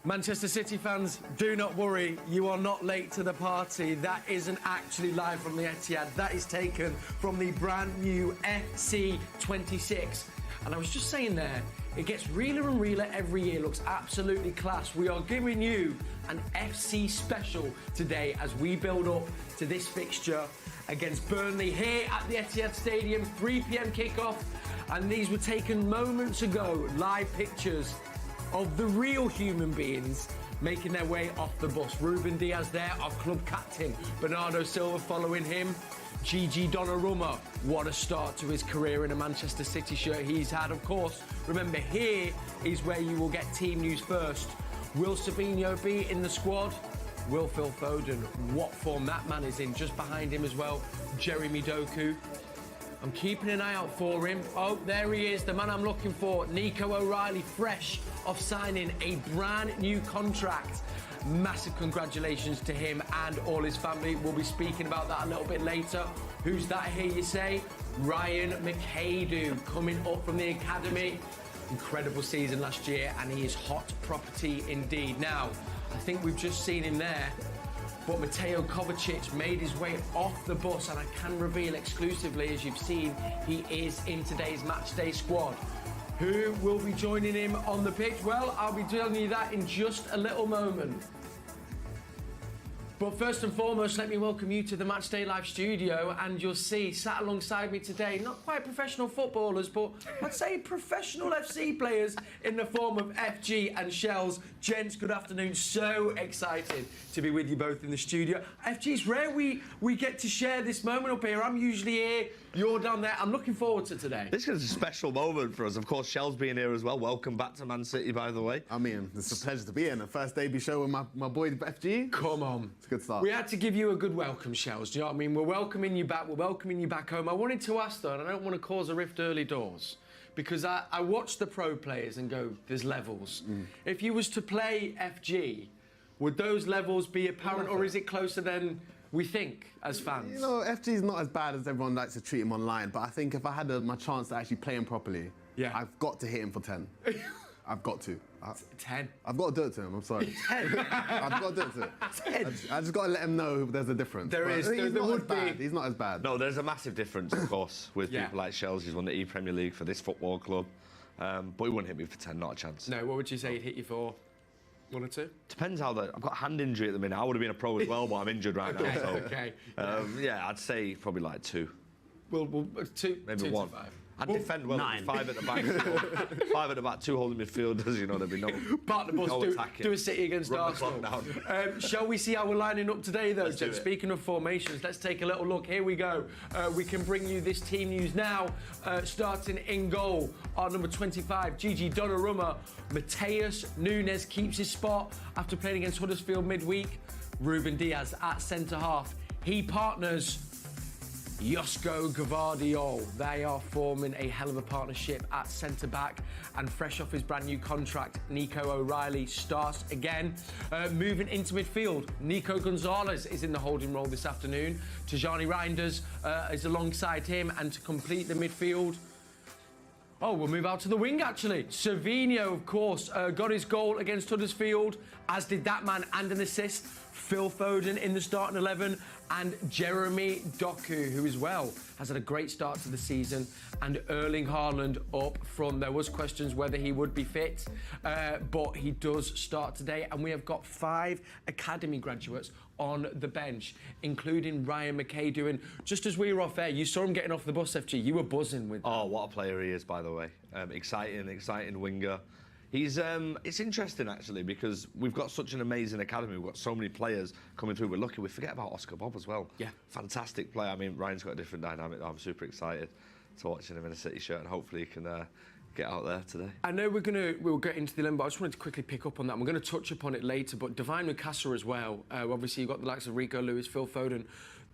Manchester City fans, do not worry, you are not late to the party. That isn't actually live from the Etihad. That is taken from the brand new FC26. And I was just saying there, it gets realer and realer every year. Looks absolutely class. We are giving you an FC special today as we build up to this fixture against Burnley here at the Etihad Stadium, 3 p.m. kickoff. And these were taken moments ago, live pictures of the real human beings making their way off the bus. Ruben Diaz there, our club captain. Bernardo Silva following him. Gigi Donnarumma, what a start to his career in a Manchester City shirt he's had, of course. Remember, here is where you will get team news first. Will Sabinho be in the squad? Will Phil Foden, what form that man is in? Just behind him as well, Jeremy Doku. I'm keeping an eye out for him. Oh, there he is, the man I'm looking for. Nico O'Reilly, fresh off signing a brand new contract. Massive congratulations to him and all his family. We'll be speaking about that a little bit later. Who's that here, you say? Ryan McAdoo, coming up from the academy. Incredible season last year, and he is hot property indeed. Now, I think we've just seen him there, but Mateo Kovacic made his way off the bus, and I can reveal exclusively, as you've seen, he is in today's Matchday squad. Who will be joining him on the pitch? Well, I'll be telling you that in just a little moment. But first and foremost, let me welcome you to the Matchday Live studio, and you'll see, sat alongside me today, not quite professional footballers, but I'd say professional FC players in the form of FG and Shells. Gents, good afternoon. So excited to be with you both in the studio. FG, it's rare we get to share this moment up here. I'm usually here, you're down there. I'm looking forward to today. This is a special moment for us. Of course, Shell's being here as well. Welcome back to Man City, by the way. I mean, it's a pleasure to be in. The first debut show with my boy FG. Come on. It's a good start. We had to give you a good welcome, Shells. Do you know what I mean? We're welcoming you back. We're welcoming you back home. I wanted to ask, though, and I don't want to cause a rift early doors, because I watch the pro players and go, there's levels. If you was to play FG, would those levels be apparent, or is it closer than we think as fans? You know, FG's not as bad as everyone likes to treat him online, but I think if I had my chance to actually play him properly, yeah, I've got to hit him for 10. I've got to. 10? I've got to do it to him, I'm sorry. 10? I've got to do it to him. 10? I just got to let him know there's a difference. There is. There would be. He's not as bad. No, there's a massive difference, of course, with people like Shells. He's won the E-Premier League for this football club. But he wouldn't hit me for 10, not a chance. No, what would you say he'd hit you for? 1 or 2? Depends how I've got a hand injury at the minute. I would have been a pro as well, but I'm injured right now. So, okay. Yeah, I'd say probably like 2. Well, 2. Maybe 2 one. to 5. I'd defend well. 9. 5 at the back. 5 at the back, 2 holding midfielders. You know, there'd be no. Part of the bus, no do a City against Run Arsenal. the clock down. Shall we see how we're lining up today, though? Let's do it. Speaking of formations, let's take a little look. Here we go. We can bring you this team news now. Starting in goal, our number 25, Gigi Donnarumma. Mateus Nunes keeps his spot after playing against Huddersfield midweek. Ruben Diaz at centre-half. He partners Josko Gvardiol. They are forming a hell of a partnership at centre-back, and fresh off his brand new contract, Nico O'Reilly starts again. Moving into midfield, Nico Gonzalez is in the holding role this afternoon. Tijani Reinders is alongside him, and to complete the midfield, oh, we'll move out to the wing, actually. Savinho, of course, got his goal against Huddersfield, as did that man, and an assist. Phil Foden in the starting 11, and Jeremy Doku, who as well has had a great start to the season, and Erling Haaland up front. There was questions whether he would be fit, but he does start today, and we have got 5 academy graduates on the bench, including Ryan McAdoo. And just as we were off air, you saw him getting off the bus, FG. You were buzzing with that. Oh, what a player he is, by the way. Exciting winger. He's it's interesting, actually, because we've got such an amazing academy. We've got so many players coming through. We're lucky. We forget about Oscar Bob as well. Yeah. Fantastic player. I mean, Ryan's got a different dynamic. I'm super excited to watching him in a City shirt, and hopefully he can get out there today. I know we'll get into the 11, but I just wanted to quickly pick up on that. We're going to touch upon it later, but Divine Mukasa as well. Obviously, you've got the likes of Rico Lewis, Phil Foden,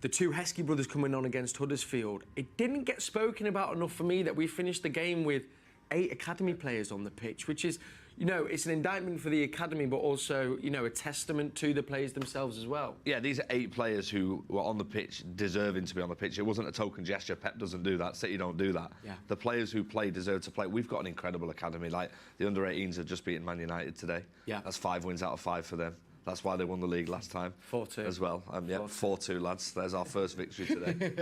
the 2 Heskey brothers coming on against Huddersfield. It didn't get spoken about enough for me that we finished the game with 8 academy players on the pitch, which is, it's an indictment for the academy, but also, a testament to the players themselves as well. Yeah, these are 8 players who were on the pitch, deserving to be on the pitch. It wasn't a token gesture. Pep doesn't do that. City don't do that. Yeah. The players who play deserve to play. We've got an incredible academy. Like, the under-18s have just beaten Man United today. Yeah. That's 5 wins out of 5 for them. That's why they won the league last time. 4-2. As well. 4-2, lads. There's our first victory today.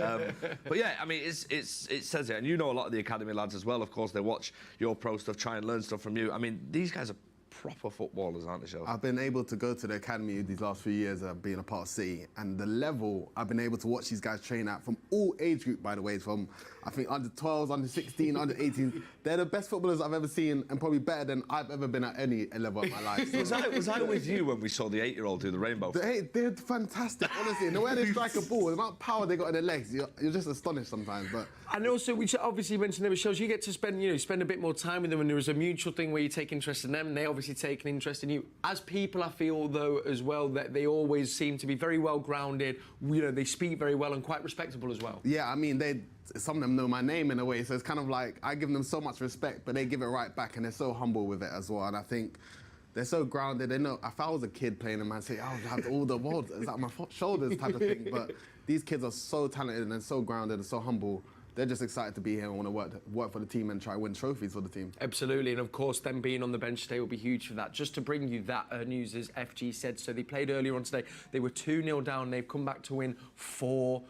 But yeah, I mean, it says it. And you know a lot of the academy lads as well. Of course, they watch your pro stuff, try and learn stuff from you. I mean, these guys are proper footballers, aren't they, Cel? I've been able to go to the academy these last few years being a part of City, and the level I've been able to watch these guys train at from all age group, by the way, from I think under 12s, under 16, under 18. They're the best footballers I've ever seen, and probably better than I've ever been at any level of my life. So, was I with you when we saw the 8-year-old do the rainbow? they're fantastic, honestly. And the way they strike a ball, the amount of power they got in their legs, you're just astonished sometimes. But and also, we obviously mentioned there shows you get to spend a bit more time with them, and there was a mutual thing where you take interest in them, and they obviously take an interest in you. As people, I feel though as well that they always seem to be very well grounded. They speak very well and quite respectable as well. yeah, I mean, some of them know my name in a way, so it's kind of like I give them so much respect, but they give it right back, and they're so humble with it as well. And I think they're so grounded. They know if I was a kid playing in Man City, I would have all the world is at my shoulders type of thing. But these kids are so talented and so grounded and so humble. They're just excited to be here and want to work for the team and try to win trophies for the team. Absolutely, and of course, them being on the bench today will be huge for that. Just to bring you that news, as FG said, so they played earlier on today. They were 2-0 down. They've come back to win 4-2.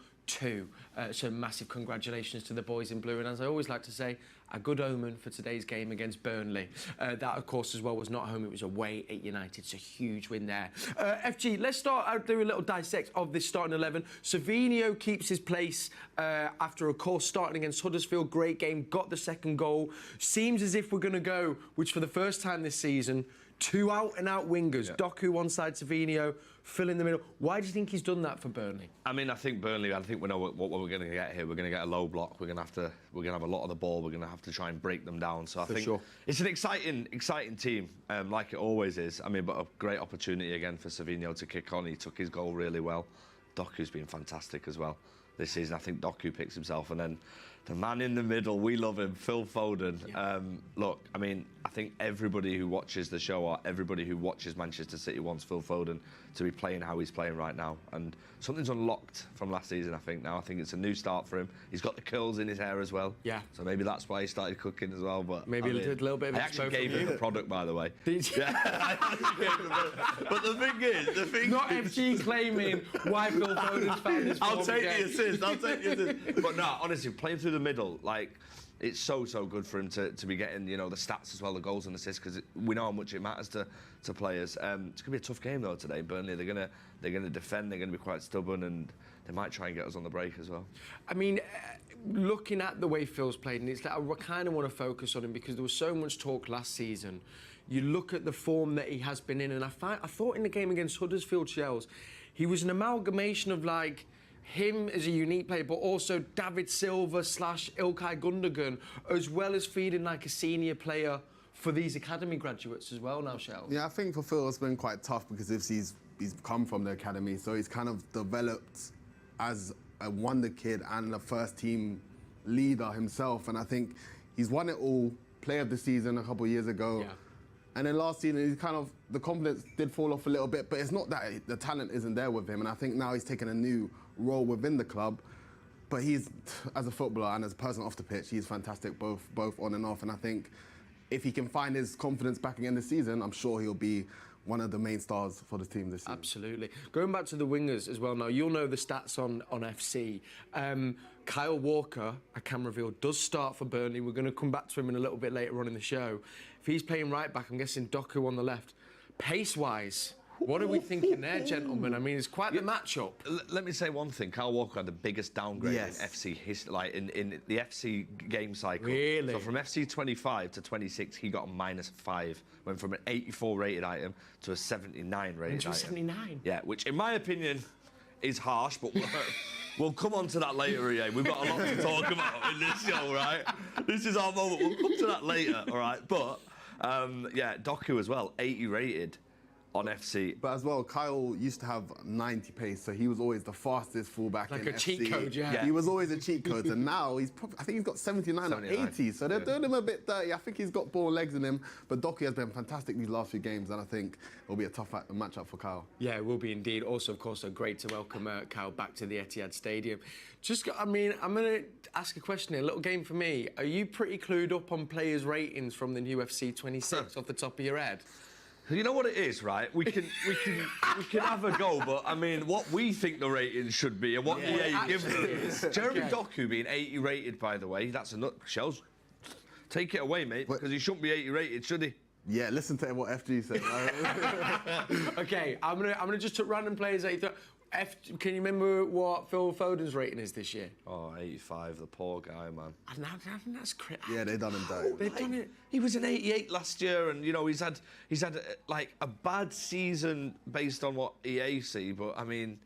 So massive congratulations to the boys in blue. And as I always like to say, a good omen for today's game against Burnley. That, of course, as well, was not home. It was away at United. So huge win there. FG, let's start out doing a little dissect of this starting 11. Savinho keeps his place after, of course, starting against Huddersfield. Great game. Got the second goal. Seems as if we're going to go, which for the first time this season, 2 out-and-out wingers. Yeah. Doku one side, Savinho, Phil in the middle. Why do you think he's done that for Burnley? I mean, I think Burnley, we know what we're going to get here. We're going to get a low block. We're going to have a lot of the ball. We're going to have to try and break them down. So I think it's an exciting team, like it always is. I mean, but a great opportunity again for Savinho to kick on. He took his goal really well. Doku's been fantastic as well this season. I think Doku picks himself, and then the man in the middle, we love him, Phil Foden. Yeah. Look, I mean, I think everybody who watches the show or everybody who watches Manchester City wants Phil Foden to be playing how he's playing right now. And something's unlocked from last season, I think, now. I think it's a new start for him. He's got the curls in his hair as well. Yeah. So maybe that's why he started cooking as well. But maybe a little bit of I actually gave him the product, by the way. Did you? Yeah, but the thing not FG claiming why Phil Foden's found his form. I'll take the assist. But no, honestly, playing through the middle, like, it's so good for him to be getting, the stats as well, the goals and assists, because we know how much it matters to players. It's going to be a tough game though today. Burnley, they're going to defend. They're going to be quite stubborn, and they might try and get us on the break as well. I mean, looking at the way Phil's played, and it's like I kind of want to focus on him because there was so much talk last season. You look at the form that he has been in, and I thought in the game against Huddersfield Shells, he was an amalgamation of like him as a unique player, but also David Silva / Ilkay Gundogan, as well as feeding like a senior player for these academy graduates as well now, Cel. Yeah, I think for Phil it's been quite tough because he's come from the academy, so he's kind of developed as a wonder kid and a first team leader himself. And I think he's won it all, player of the season a couple of years ago. Yeah. And then last season, the confidence did fall off a little bit, but it's not that the talent isn't there with him. And I think now he's taken a new role within the club. But he's, as a footballer and as a person off the pitch, he's fantastic both on and off. And I think if he can find his confidence back again this season, I'm sure he'll be one of the main stars for the team this season. Absolutely. Going back to the wingers as well now, you'll know the stats on FC. Kyle Walker, I can reveal, does start for Burnley. We're going to come back to him in a little bit later on in the show. If he's playing right back, I'm guessing Doku on the left. Pace-wise, what are we thinking there, gentlemen? I mean, it's quite the match-up. Let me say one thing. Kyle Walker had the biggest downgrade in FC history, like in the FC game cycle. Really? So from FC 25 to 26, he got a -5. Went from an 84 rated item to a 79 rated item. 79? Yeah, which in my opinion is harsh, but we'll come on to that later, yeah. We've got a lot to talk about in this show, right? This is our moment. We'll come to that later, all right? But, yeah, Doku as well, 80 rated on FC. But as well, Kyle used to have 90 pace, so he was always the fastest fullback in Like a FC. cheat code, yeah. He was always a cheat code, and now I think he's got 79 or 80, so they're doing him a bit dirty. I think he's got ball legs in him, but Doku has been fantastic these last few games, and I think it'll be a tough matchup for Kyle. Yeah, it will be indeed. Also, of course, great to welcome Kyle back to the Etihad Stadium. I'm going to ask a question here. A little game for me. Are you pretty clued up on players' ratings from the new UFC 26 off the top of your head? You know what it is, right? We can have a go, but I mean, what we think the ratings should be and what EA give them. Jeremy Doku being 80 rated, by the way, that's a nut. Shells, take it away, mate, because he shouldn't be 80 rated, should he? Yeah, listen to what FG said. Okay, I'm gonna just took random players. Can you remember what Phil Foden's rating is this year? Oh, 85, the poor guy, man. That's crazy. Yeah, they've done him dirty. They've done it. He was an 88 last year, and you know he's had like a bad season based on what EA see. But I mean,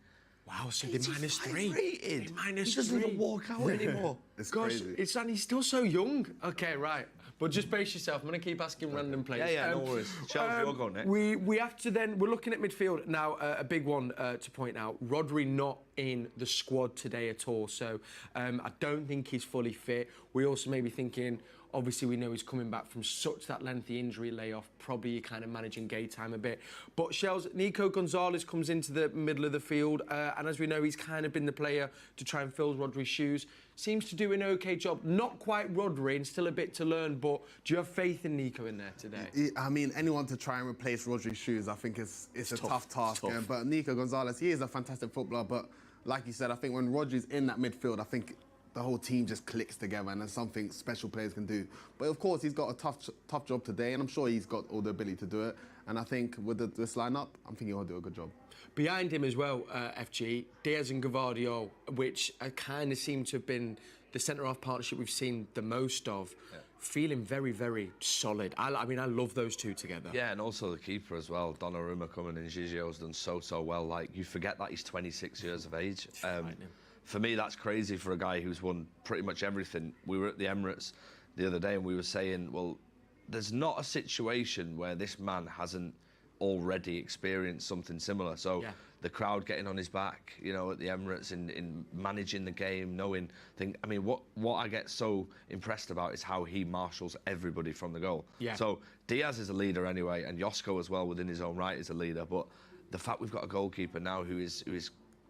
wow, so they're -3. Rated. They're -3. He doesn't even walk out anymore. It's Gosh, crazy. and he's still so young. Okay, right. But just brace yourself. I'm going to keep asking random players. Yeah, no worries. Chelsea, you'll go next. We have to then. We're looking at midfield now. A big one to point out. Rodri not in the squad today at all. So I don't think he's fully fit. We also may be thinking. Obviously, we know he's coming back from such that lengthy injury layoff. Probably kind of managing game time a bit. But Shells, Nico Gonzalez comes into the middle of the field, and as we know, he's kind of been the player to try and fill Rodri's shoes. Seems to do an okay job. Not quite Rodri, and still a bit to learn. But do you have faith in Nico in there today? I mean, anyone to try and replace Rodri's shoes, I think it's a tough task. Tough. But Nico Gonzalez, he is a fantastic footballer. But like you said, I think when Rodri's in that midfield, I think the whole team just clicks together, and there's something special players can do. But of course, he's got a tough job today, and I'm sure he's got all the ability to do it. And I think with this lineup, I'm thinking he'll do a good job. Behind him as well, FG, Diaz and Gavardio, which kind of seem to have been the centre-half partnership we've seen the most of, feeling very, very solid. I mean, I love those two together. Yeah, and also the keeper as well. Donnarumma coming in, Gigio's done so well. Like, you forget that he's 26 years of age. For me, that's crazy for a guy who's won pretty much everything. We were at the Emirates the other day and we were saying, well, there's not a situation where this man hasn't already experienced something similar. So the crowd getting on his back, you know, at the Emirates in managing the game, I mean, what I get so impressed about is how he marshals everybody from the goal. Yeah. So Diaz is a leader anyway, and Josko as well within his own right is a leader. But the fact we've got a goalkeeper now who is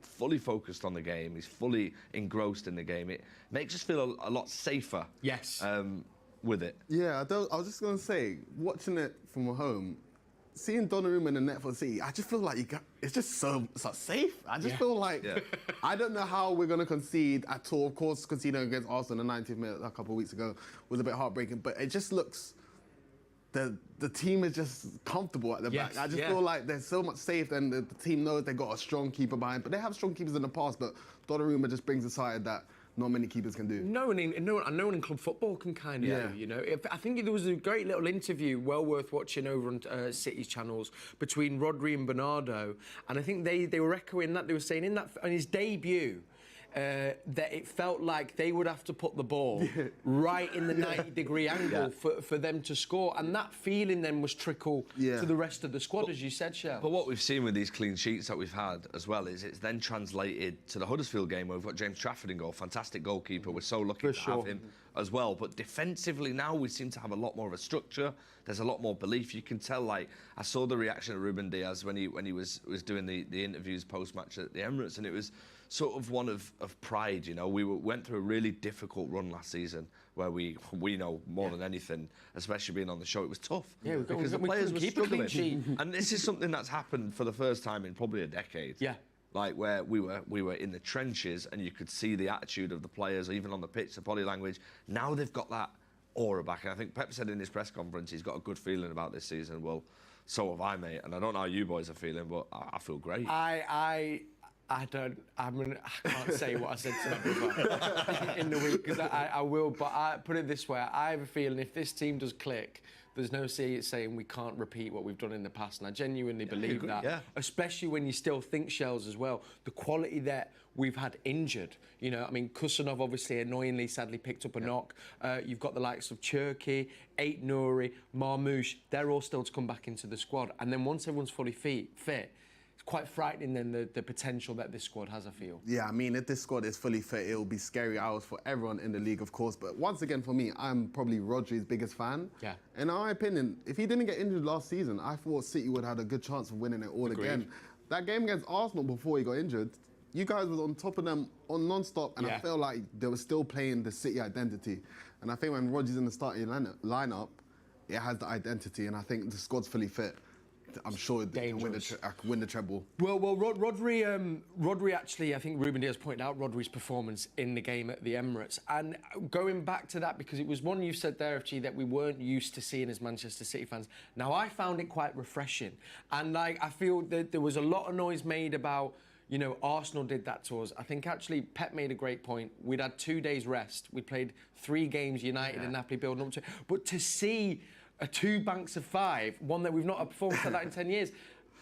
fully focused on the game, he's fully engrossed in the game, it makes us feel a lot safer. Yes. With it. Yeah, I was just going to say, watching it from home, seeing Donnarumma in the net for City, I just feel like it's just so safe. I just feel like I don't know how we're going to concede at all. Of course, conceding against Arsenal in the 90th minute a couple of weeks ago was a bit heartbreaking, but it just looks the team is just comfortable at the back. I just feel like there's so much safe, and the team knows they've got a strong keeper behind. But they have strong keepers in the past, but Donnarumma just brings a side that not many keepers can do. No one in club football can kind of do, you know. I think there was a great little interview, well worth watching over on City's channels, between Rodri and Bernardo, and I think they were echoing that. They were saying on his debut, that it felt like they would have to put the ball right in the 90-degree angle for them to score. And that feeling then was trickle to the rest of the squad, as you said, Shell. But what we've seen with these clean sheets that we've had as well is it's then translated to the Huddersfield game where we've got James Trafford in goal, fantastic goalkeeper. We're so lucky to have him as well. But defensively now we seem to have a lot more of a structure. There's a lot more belief. You can tell, like, I saw the reaction of Ruben Diaz when he was doing the interviews post-match at the Emirates, and it was sort of one of pride, you know. We went through a really difficult run last season where we know more than anything, especially being on the show, it was tough. Yeah, because the players were struggling. And this is something that's happened for the first time in probably a decade. Yeah. Like where we were in the trenches and you could see the attitude of the players, even on the pitch, the body language. Now they've got that aura back. And I think Pep said in his press conference he's got a good feeling about this season. Well, so have I, mate. And I don't know how you boys are feeling, but I feel great. I can't say what I said to my brother in the week, because I will, but I put it this way, I have a feeling if this team does click, there's no saying we can't repeat what we've done in the past. And I genuinely believe that, yeah. especially when you still think Shells as well. The quality that we've had injured, you know, I mean, Kusanov obviously annoyingly, sadly picked up a knock. You've got the likes of Cherki, Ait Nouri, Marmouche. They're all still to come back into the squad. And then once everyone's fully fit, it's quite frightening then the potential that this squad has, I feel. Yeah, I mean, if this squad is fully fit, it'll be scary hours for everyone in the league, of course. But once again, for me, I'm probably Rodri's biggest fan. Yeah. In my opinion, if he didn't get injured last season, I thought City would have had a good chance of winning it all again. That game against Arsenal before he got injured, you guys was on top of them on non-stop, and I felt like they were still playing the City identity. And I think when Rodri's in the starting lineup, it has the identity, and I think the squad's fully fit. I'm sure they can win the treble. Well, Rodri actually, I think Ruben Diaz pointed out Rodri's performance in the game at the Emirates. And going back to that, because it was one you said there, FG, that we weren't used to seeing as Manchester City fans. Now, I found it quite refreshing. And like, I feel that there was a lot of noise made about, you know, Arsenal did that to us. I think actually Pep made a great point. We'd had 2 days rest. We played 3 games, United and Napoli building up to. But to see a 2 banks of 5, one that we've not performed like that in 10 years,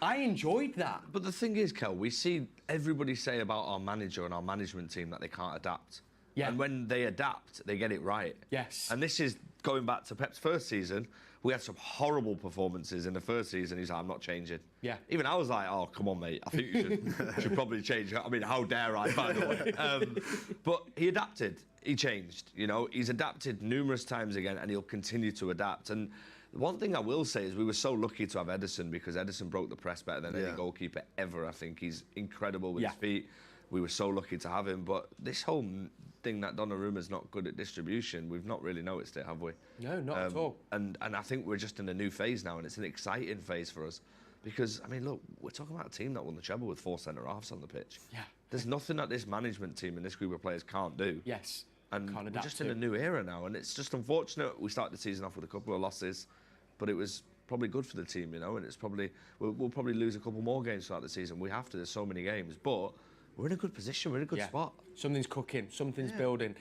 I enjoyed that. But the thing is, Kel, we see everybody say about our manager and our management team that they can't adapt. Yeah. And when they adapt, they get it right. Yes. And this is going back to Pep's first season. We had some horrible performances in the first season. He's like, I'm not changing. Yeah. Even I was like, oh, come on, mate. I think you should probably change. I mean, how dare I, by the way? But he adapted. He changed. You know, he's adapted numerous times again, and he'll continue to adapt. And one thing I will say is we were so lucky to have Ederson, because Ederson broke the press better than any goalkeeper ever. I think he's incredible with his feet. We were so lucky to have him. But this whole thing that Donnarumma's not good at distribution, we've not really noticed it, have we? No, not at all. And I think we're just in a new phase now, and it's an exciting phase for us. Because, I mean, look, we're talking about a team that won the treble with 4 centre-halves on the pitch. Yeah. There's nothing that this management team and this group of players can't do. Yes. And we're just in a new era now, and it's just unfortunate we started the season off with a couple of losses, but it was probably good for the team, you know, and it's probably, we'll probably lose a couple more games throughout the season. We have to, there's so many games, but we're in a good position, we're in a good spot. Something's cooking, something's building.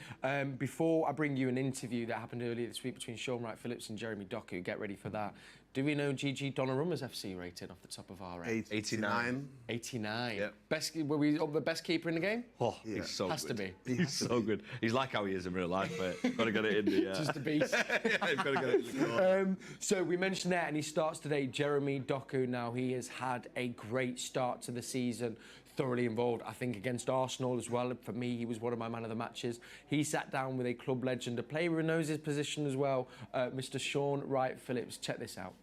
Before I bring you an interview that happened earlier this week between Sean Wright-Phillips and Jeremy Doku, get ready for that. Do we know Gigi Donnarumma's FC rating off the top of our head? 89. 89. Yep. Were we the best keeper in the game? Oh, he's so Has good. to be. He's so good. He's like how he is in real life, mate. Got to get it in the... Just a beast. Yeah, you've got to get it in the So we mentioned that, and he starts today, Jeremy Doku. Now, he has had a great start to the season, thoroughly involved, I think, against Arsenal as well. For me, he was one of my man of the matches. He sat down with a club legend, a player who knows his position as well, Mr. Sean Wright-Phillips. Check this out.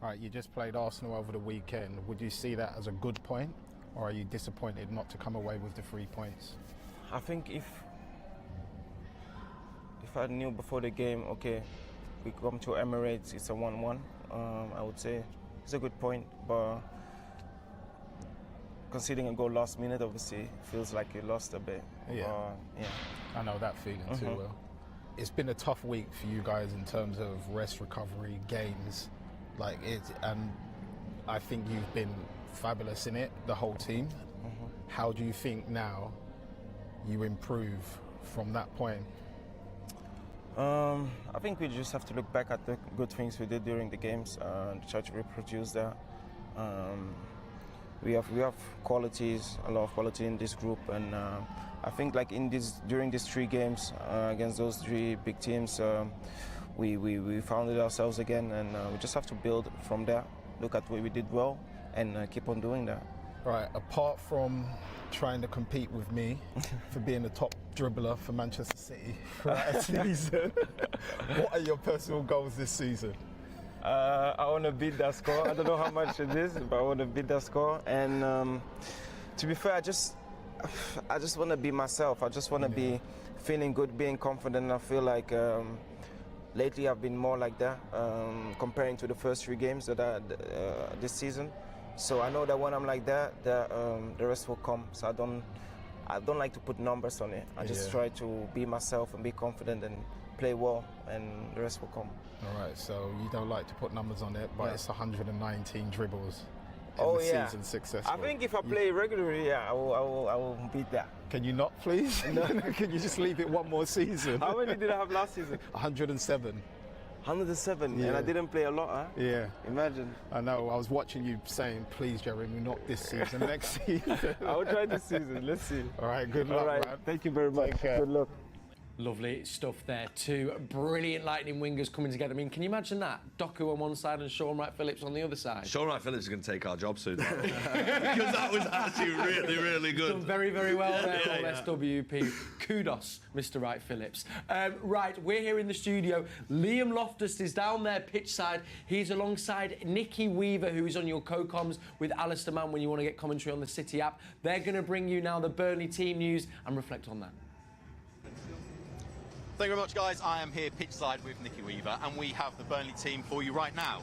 All right, you just played Arsenal over the weekend. Would you see that as a good point, or are you disappointed not to come away with the 3 points? I think if I knew before the game, okay, we come to Emirates, it's a 1-1, I would say it's a good point, but conceding a goal last minute obviously feels like you lost a bit. Yeah. I know that feeling too well. It's been a tough week for you guys in terms of rest, recovery, games. And I think you've been fabulous in it, the whole team. How do you think now you improve from that point? I think we just have to look back at the good things we did during the games and try to reproduce that. We have qualities, a lot of quality in this group, and I think like during these 3 games against those 3 big teams, we found it ourselves again, and we just have to build from there, look at what we did well, and keep on doing that. Right, apart from trying to compete with me for being the top dribbler for Manchester City throughout the season, what are your personal goals this season? I want to beat that score. I don't know how much it is, but I want to beat that score. And to be fair, I just want to be myself. I just want to be feeling good, being confident. I feel like lately I've been more like that, comparing to the first 3 games that I had this season. So I know that when I'm like that, the rest will come. So I don't like to put numbers on it. I just try to be myself and be confident and play well, and the rest will come. All right, so you don't like to put numbers on it, but it's 119 dribbles in the season successful. I think if I play regularly, I will beat that. Can you not, please? No. Can you just leave it one more season? How many did I have last season? 107. 107, Yeah. and I didn't play a lot, huh? Yeah. Imagine. I know. I was watching you saying, "Please, Jeremy, not this season, next season." I'll try this season. Let's see. All right. Good luck, All right. man. Thank you very much. Take care. Good luck. Lovely stuff there. Two brilliant Lightning wingers coming together. I mean, can you imagine that? Doku on one side and Sean Wright-Phillips on the other side. Sean Wright-Phillips is going to take our job soon, because that was actually really, really good. Done very, very well there for SWP. Kudos, Mr. Wright-Phillips. Right, we're here in the studio. Liam Loftus is down there pitch side. He's alongside Nicky Weaver, who is on your co-coms with Alistair Mann when you want to get commentary on the City app. They're going to bring you now the Burnley team news and reflect on that. Thank you very much, guys. I am here pitchside with Nicky Weaver, and we have the Burnley team for you right now.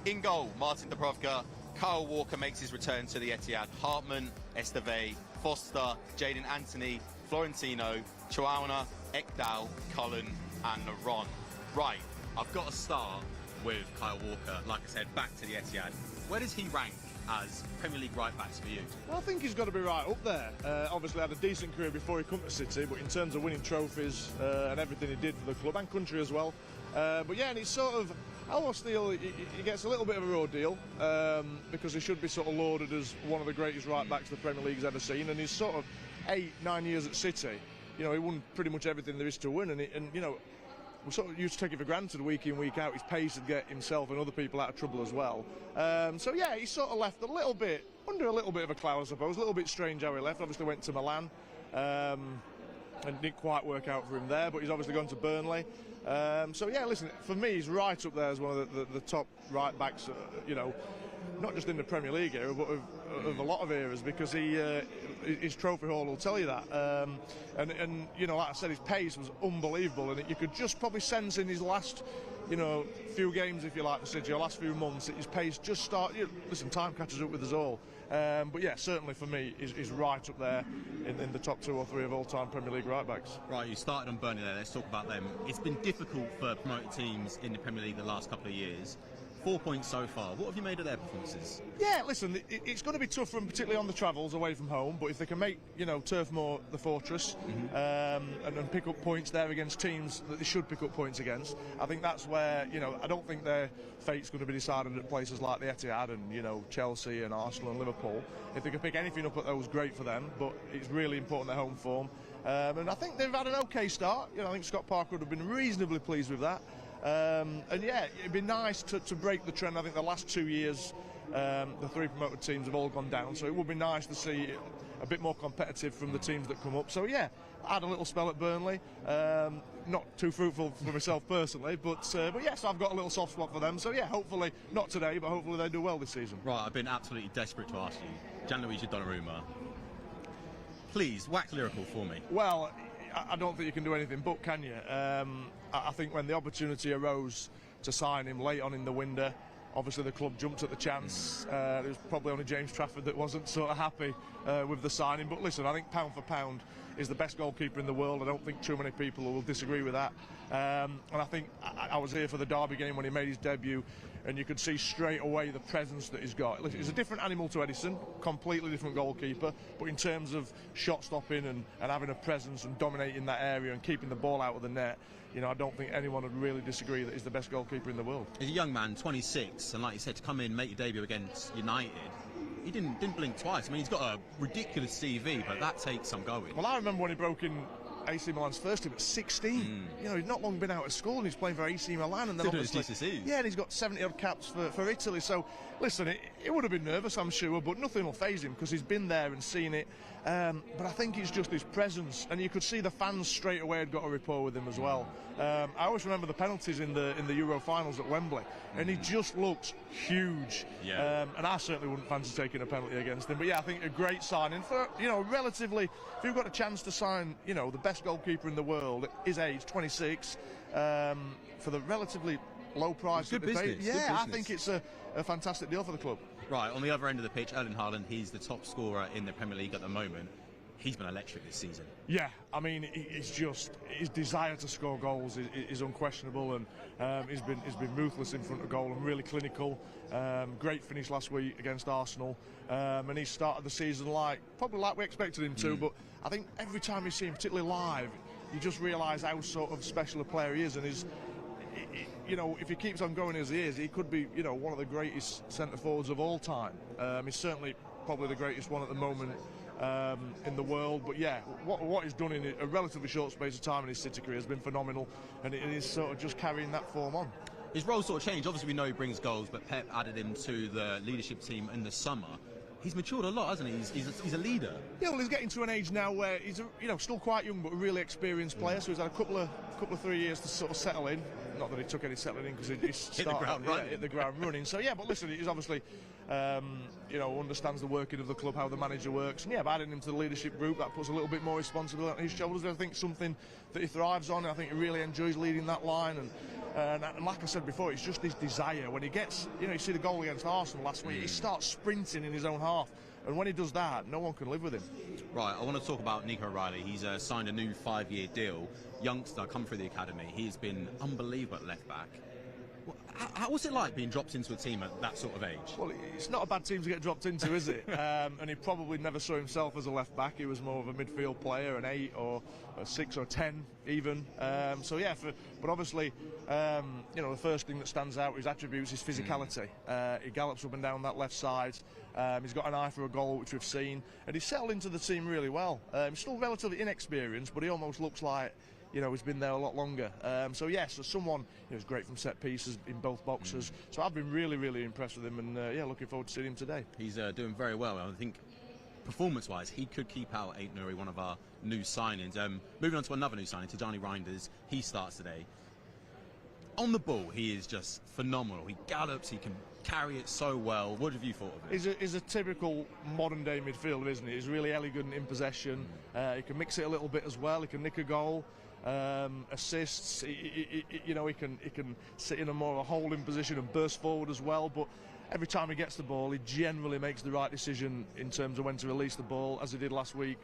In goal, Martin Dubravka, Kyle Walker makes his return to the Etihad, Hartman, Esteve, Foster, Jaden Anthony, Florentino, Chuauna, Ekdal, Cullen, and Naron. Right, I've got to start with Kyle Walker. Like I said, back to the Etihad. Where does he rank as Premier League right-backs for you? Well, I think he's got to be right up there. Obviously had a decent career before he came to City, but in terms of winning trophies and everything he did for the club and country as well. But yeah, and he's sort of, I almost feel he gets a little bit of a raw deal because he should be sort of lauded as one of the greatest right-backs the Premier League's ever seen, and he's sort of 8-9 years at City. You know, he won pretty much everything there is to win, and you know, we sort of used to take it for granted week in, week out, his pace to get himself and other people out of trouble as well. So yeah, he's sort of left a little bit, under a little bit of a cloud, I suppose. A little bit strange how he left. Obviously went to Milan and didn't quite work out for him there, but he's obviously gone to Burnley. So yeah, listen, for me, he's right up there as one of the top right backs, you know, not just in the Premier League era, but of a lot of eras, because his trophy haul will tell you that. And you know, like I said, his pace was unbelievable, and you could just probably sense in his last, you know, few games, if you like, for City, or last few months, that his pace just started. You know, listen, time catches up with us all. But yeah, certainly for me, he's right up there in the top 2 or 3 of all-time Premier League right-backs. Right, you started on Burnley there. Let's talk about them. It's been difficult for promoted teams in the Premier League the last couple of years. 4 points so far. What have you made of their performances? Yeah, listen, it's going to be tough for them, particularly on the travels away from home. But if they can make, you know, Turf Moor the fortress and pick up points there against teams that they should pick up points against, I think that's where, you know, I don't think their fate's going to be decided at places like the Etihad and, you know, Chelsea and Arsenal and Liverpool. If they can pick anything up at those, great for them. But it's really important their home form. And I think they've had an okay start. You know, I think Scott Parker would have been reasonably pleased with that. And yeah, it'd be nice to break the trend. I think the last 2 years, the 3 promoted teams have all gone down, so it would be nice to see a bit more competitive from the teams that come up. So yeah, I had a little spell at Burnley, not too fruitful for myself personally, but yes, I've got a little soft spot for them. So yeah, hopefully not today, but hopefully they do well this season. Right, I've been absolutely desperate to ask you, Gianluigi Donnarumma, please wax lyrical for me. Well, I don't think you can do anything but, can you? I think when the opportunity arose to sign him late on in the window, obviously the club jumped at the chance. It was probably only James Trafford that wasn't sort of happy with the signing. But listen, I think pound for pound is the best goalkeeper in the world. I don't think too many people will disagree with that. And I think I was here for the Derby game when he made his debut, and you could see straight away the presence that he's got. He's a different animal to Edison, completely different goalkeeper, but in terms of shot stopping and having a presence and dominating that area and keeping the ball out of the net, you know, I don't think anyone would really disagree that he's the best goalkeeper in the world. He's a young man, 26, and like you said, to come in, make your debut against United, he didn't blink twice. I mean, he's got a ridiculous CV, but that takes some going. Well, I remember when he broke in AC Milan's first team at 16. You know, he's not long been out of school and he's playing for AC Milan, and then obviously, GCSEs. yeah, and he's got 70 odd caps for Italy. So listen, it would have been nervous, I'm sure, but nothing will faze him because he's been there and seen it. But I think it's just his presence, and you could see the fans straight away had got a rapport with him as well. I always remember the penalties in the Euro finals at Wembley, and he just looked huge. Yeah. And I certainly wouldn't fancy taking a penalty against him. But yeah, I think a great signing for, you know, relatively, if you've got a chance to sign, you know, the best goalkeeper in the world at his age, 26, for the relatively low price that they paid. Yeah, I think it's a fantastic deal for the club. Right, on the other end of the pitch, Erling Haaland, he's the top scorer in the Premier League at the moment. He's been electric this season. Yeah, I mean, it's just his desire to score goals is unquestionable, and he's been ruthless in front of goal and really clinical. Great finish last week against Arsenal, and he started the season probably like we expected him to. But I think every time you see him, particularly live, you just realise how sort of special a player he is, and you know, if he keeps on going as he is, he could be, you know, one of the greatest centre forwards of all time. He's certainly probably the greatest one at the moment in the world. But yeah, what he's done in a relatively short space of time in his City career has been phenomenal, and it is sort of just carrying that form on. His role sort of changed. Obviously, we know he brings goals, but Pep added him to the leadership team in the summer. He's matured a lot, hasn't he? He's a leader. Yeah, well, he's getting to an age now where he's, you know, still quite young, but a really experienced player. So he's had a couple of 3 years to sort of settle in. Not that he took any settling in, because he hit the ground running. So yeah, but listen, he's obviously, you know, understands the working of the club, how the manager works. And yeah, by adding him to the leadership group, that puts a little bit more responsibility on his shoulders. I think something that he thrives on. I think he really enjoys leading that line. And like I said before, it's just his desire. When he gets, you know, you see the goal against Arsenal last week, he starts sprinting in his own half. And when he does that, no one can live with him. Right, I want to talk about Nico O'Reilly. He's signed a new 5-year deal. Youngster, come through the academy. He's been unbelievable at left back. What's it like being dropped into a team at that sort of age? Well, it's not a bad team to get dropped into, is it? And he probably never saw himself as a left back. He was more of a midfield player, an 8 or a 6 or 10 even. So yeah, but obviously, you know, the first thing that stands out his attributes is physicality. He gallops up and down that left side. He's got an eye for a goal, which we've seen, and he's settled into the team really well. He's still relatively inexperienced, but he almost looks like, you know, he's been there a lot longer. So yes, as someone, you know, who's great from set pieces in both boxes. So I've been really, really impressed with him, and yeah, looking forward to seeing him today. He's doing very well. I think performance-wise, he could keep out Ait Nouri, one of our new signings. Moving on to another new signing, Tijani Reinders. He starts today. On the ball, he is just phenomenal. He gallops, he can carry it so well. What have you thought of him? He's a typical modern-day midfielder, isn't he? He's really elegant in possession. He can mix it a little bit as well. He can nick a goal. Assists, you know, he can sit in a more of a holding position and burst forward as well, but every time he gets the ball, he generally makes the right decision in terms of when to release the ball, as he did last week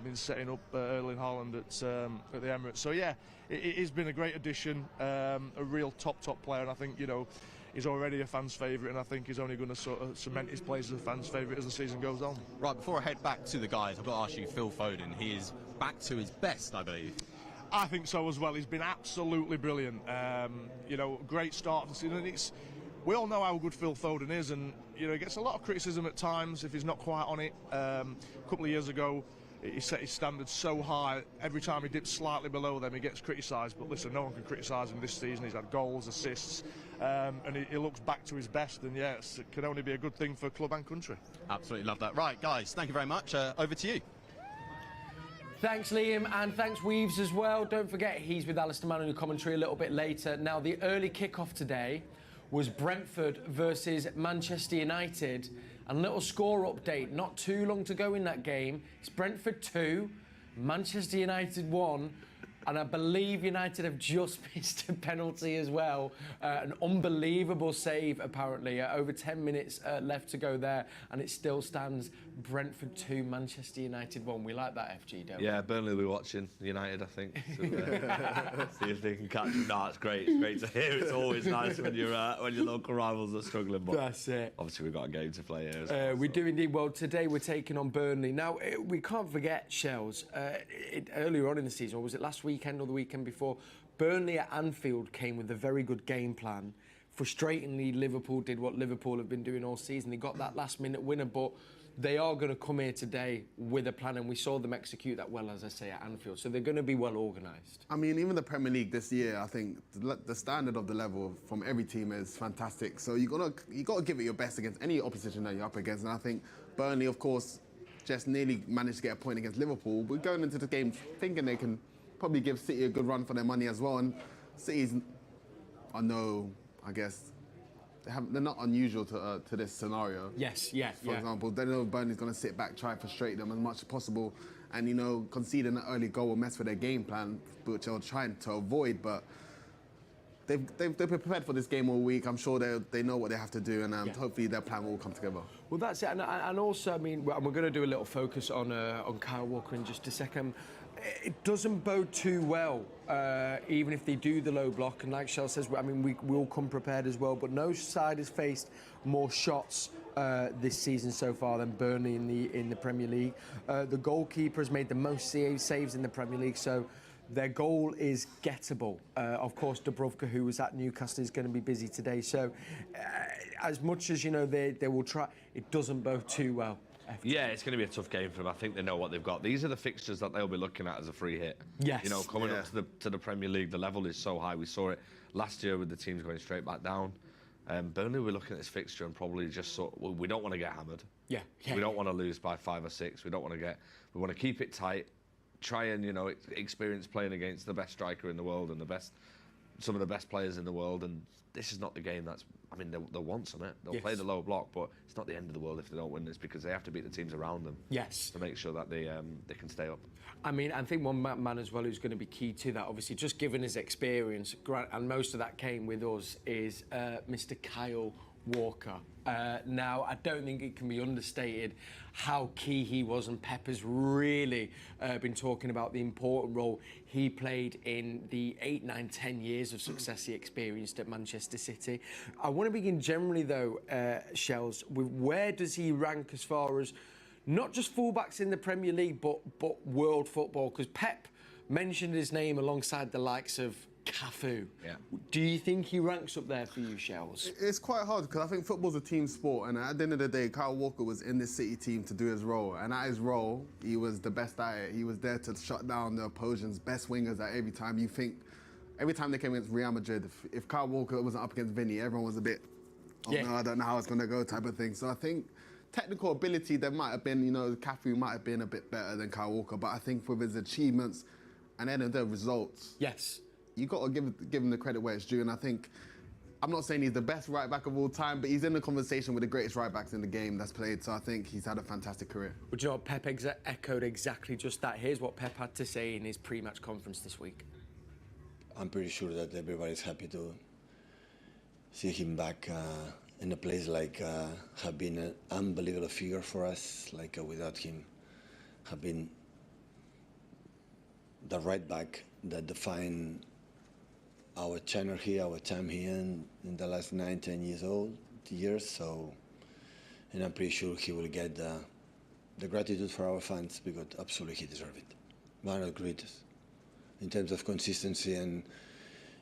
in setting up Erling Haaland at the Emirates. So yeah, it's been a great addition, a real top player, and I think, you know, he's already a fan's favourite, and I think he's only going to sort of cement his place as a fan's favourite as the season goes on. Right, before I head back to the guys, I've got to ask you, Phil Foden, he is back to his best, I believe. I think so as well. He's been absolutely brilliant. You know, great start to the season. We all know how good Phil Foden is, and you know, he gets a lot of criticism at times if he's not quite on it. A couple of years ago, he set his standards so high. Every time he dips slightly below them, he gets criticised. But listen, no one can criticise him this season. He's had goals, assists, and he looks back to his best. And yes, it can only be a good thing for club and country. Absolutely love that. Right, guys, thank you very much. Over to you. Thanks, Liam, and thanks, Weaves, as well. Don't forget, he's with Alistair Mann on the commentary a little bit later. Now, the early kickoff today was Brentford versus Manchester United. And a little score update, not too long to go in that game. It's Brentford 2, Manchester United 1. And I believe United have just missed a penalty as well. An unbelievable save, apparently. Over 10 minutes left to go there. And it still stands Brentford 2, Manchester United 1. We like that, FG, don't we? Yeah, Burnley will be watching United, I think. So, see if they can catch them. No, it's great. It's great to hear. It's always nice when your local rivals are struggling. But that's it. Obviously, we've got a game to play here as well. We do indeed. Well, today we're taking on Burnley. Now, we can't forget, Shells, earlier on in the season, or was it last weekend or the weekend before, Burnley at Anfield came with a very good game plan. Frustratingly, Liverpool did what Liverpool have been doing all season. They got that last-minute winner, but they are going to come here today with a plan, and we saw them execute that well, as I say, at Anfield. So they're going to be well organised. I mean, even the Premier League this year, I think the standard of the level from every team is fantastic. So you got to give it your best against any opposition that you're up against. And I think Burnley, of course, just nearly managed to get a point against Liverpool. We're going into the game thinking they can probably give City a good run for their money as well. And City's, I know, I guess, they're not unusual to this scenario. Yes, yeah. For example, they know Burnley's going to sit back, try and frustrate them as much as possible, and, you know, conceding an early goal will mess with their game plan, which they're trying to avoid. But they've prepared for this game all week. I'm sure they know what they have to do, and hopefully their plan will all come together. Well, that's it. And also, I mean, we're going to do a little focus on Kyle Walker in just a second. It doesn't bode too well, even if they do the low block. And like Cel says, I mean, we all come prepared as well. But no side has faced more shots this season so far than Burnley in the Premier League. The goalkeeper has made the most saves in the Premier League. So Their goal is gettable. Of course, Dubravka, who was at Newcastle, is going to be busy today. So, as much as, you know, they will try, it doesn't bode too well. Yeah, it's going to be a tough game for them. I think they know what they've got. These are the fixtures that they'll be looking at as a free hit. Yes. You know, coming up to the Premier League, the level is so high. We saw it last year with the teams going straight back down. Burnley, we're looking at this fixture and probably just we don't want to get hammered. Yeah. We don't want to lose by 5 or 6. We want to keep it tight. Try and, you know, experience playing against the best striker in the world and some of the best players in the world. And this is not the game they'll want something. They'll play the low block, but it's not the end of the world if they don't win this, because they have to beat the teams around them. Yes. To make sure that they can stay up. I mean, I think one man as well who's going to be key to that, obviously, just given his experience, and most of that came with us, is Mr. Kyle Walker. Now, I don't think it can be understated how key he was, and Pep has really been talking about the important role he played in the 8, 9, 10 years of success he experienced at Manchester City. I want to begin generally, though, Shells, with where does he rank as far as not just fullbacks in the Premier League, but world football? Because Pep mentioned his name alongside the likes of Cafu. Yeah. Do you think he ranks up there for you, Shells? It's quite hard because I think football's a team sport, and at the end of the day, Kyle Walker was in this City team to do his role, and at his role, he was the best at it. He was there to shut down the opposition's best wingers at every time. You think, every time they came against Real Madrid, if Kyle Walker wasn't up against Vinny, everyone was a bit, no, I don't know how it's going to go type of thing. So I think technical ability, there might have been, you know, Cafu might have been a bit better than Kyle Walker, but I think with his achievements and then the results, yes, you got to give him the credit where it's due. And I think, I'm not saying he's the best right back of all time, but he's in the conversation with the greatest right backs in the game that's played. So I think he's had a fantastic career. But you know what, Pep echoed exactly just that. Here's what Pep had to say in his pre-match conference this week. I'm pretty sure that everybody's happy to see him back in a place like have been an unbelievable figure for us. Like without him, have been the right back that defined our tenure here, our time here in the last 9, 10 years. So, and I'm pretty sure he will get the gratitude for our fans, because absolutely he deserves it. One of the greatest in terms of consistency and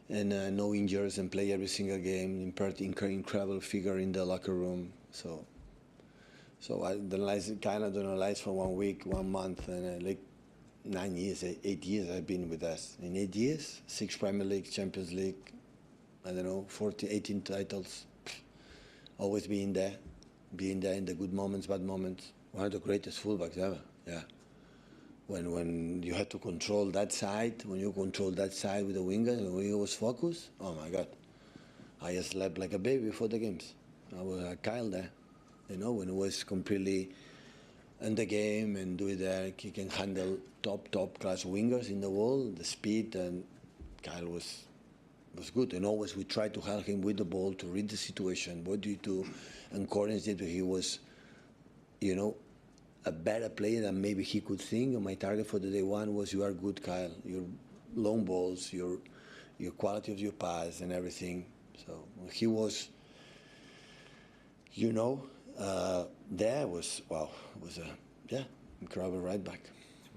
no injuries, and play every single game. Incredible figure in the locker room. So I kind of don't analyze for 1 week, 1 month, and like 9 years, 8 years I've been with us. In 8 years, 6 Premier League, Champions League, I don't know, 14, 18 titles. Always being there in the good moments, bad moments. One of the greatest fullbacks ever, yeah. When you had to control that side, when you control that side with the wingers, and when he was focused, oh my God. I just slept like a baby before the games. I was a Kyle there, you know, when it was completely in the game and do it there. He can handle top class wingers in the world, the speed, and Kyle was good. And always we tried to help him with the ball to read the situation. What do you do? Encourage him. He was, you know, a better player than maybe he could think. And my target for the day one was, you are good, Kyle. Your long balls, your quality of your pass and everything. So he was, you know, there was, wow, was a, incredible right back.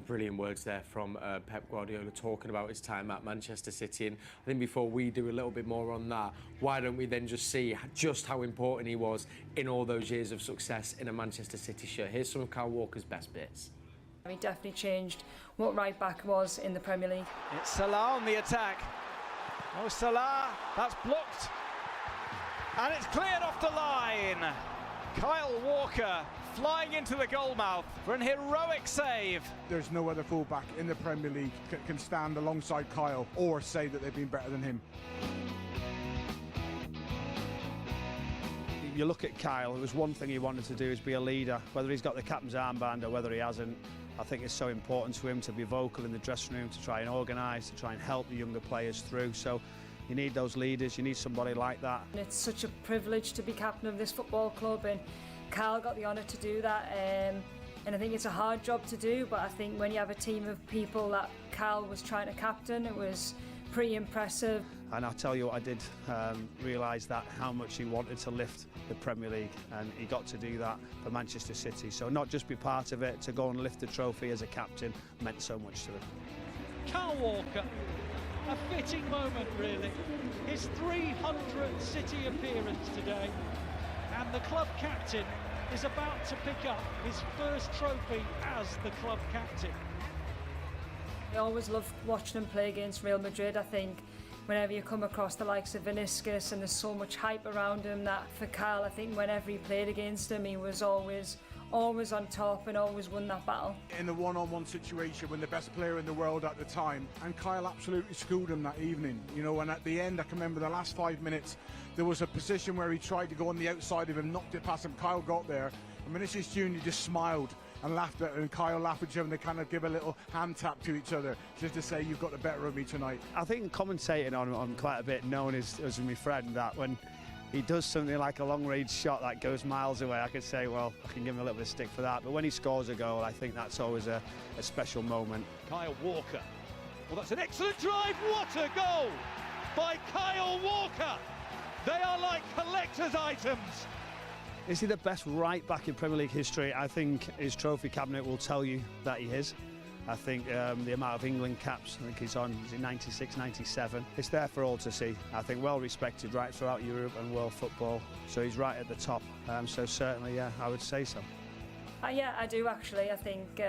Brilliant words there from Pep Guardiola talking about his time at Manchester City. And I think before we do a little bit more on that, why don't we then just see just how important he was in all those years of success in a Manchester City shirt. Here's some of Kyle Walker's best bits. He definitely changed what right back was in the Premier League. It's Salah on the attack. Oh, Salah, that's blocked. And it's cleared off the line. Kyle Walker flying into the goal mouth for an heroic save. There's no other fullback in the Premier League can stand alongside Kyle or say that they've been better than him. You look at Kyle, it was one thing he wanted to do is be a leader. Whether he's got the captain's armband or whether he hasn't, I think it's so important to him to be vocal in the dressing room, to try and organise, to try and help the younger players through. So you need those leaders, you need somebody like that. It's such a privilege to be captain of this football club, and Kyle got the honour to do that. And I think it's a hard job to do, but I think when you have a team of people that Kyle was trying to captain, it was pretty impressive. And I'll tell you what, I did realise that how much he wanted to lift the Premier League, and he got to do that for Manchester City. So not just be part of it, to go and lift the trophy as a captain meant so much to him. Kyle Walker. A fitting moment, really. His 300th City appearance today, and the club captain is about to pick up his first trophy as the club captain. I always love watching him play against Real Madrid. I think whenever you come across the likes of Vinicius and there's so much hype around him, that for Kyle, I think whenever he played against him, he was always on top and always won that battle. In the one-on-one situation when the best player in the world at the time, and Kyle absolutely schooled him that evening, you know, and at the end I can remember the last 5 minutes there was a position where he tried to go on the outside of him, knocked it past him, Kyle got there, and Vinicius Jr. just smiled and laughed at him, and Kyle laughed at him, and they kind of give a little hand tap to each other just to say, you've got the better of me tonight. I think commentating on quite a bit, known as my friend, that when he does something like a long-range shot that goes miles away, I could say, well, I can give him a little bit of stick for that. But when he scores a goal, I think that's always a special moment. Kyle Walker. Well, that's an excellent drive. What a goal by Kyle Walker. They are like collector's items. Is he the best right-back in Premier League history? I think his trophy cabinet will tell you that he is. I think the amount of England caps, I think he's on, is it 96, 97? It's there for all to see. I think well respected right throughout Europe and world football. So he's right at the top. So certainly, yeah, I would say so. Yeah, I do actually. I think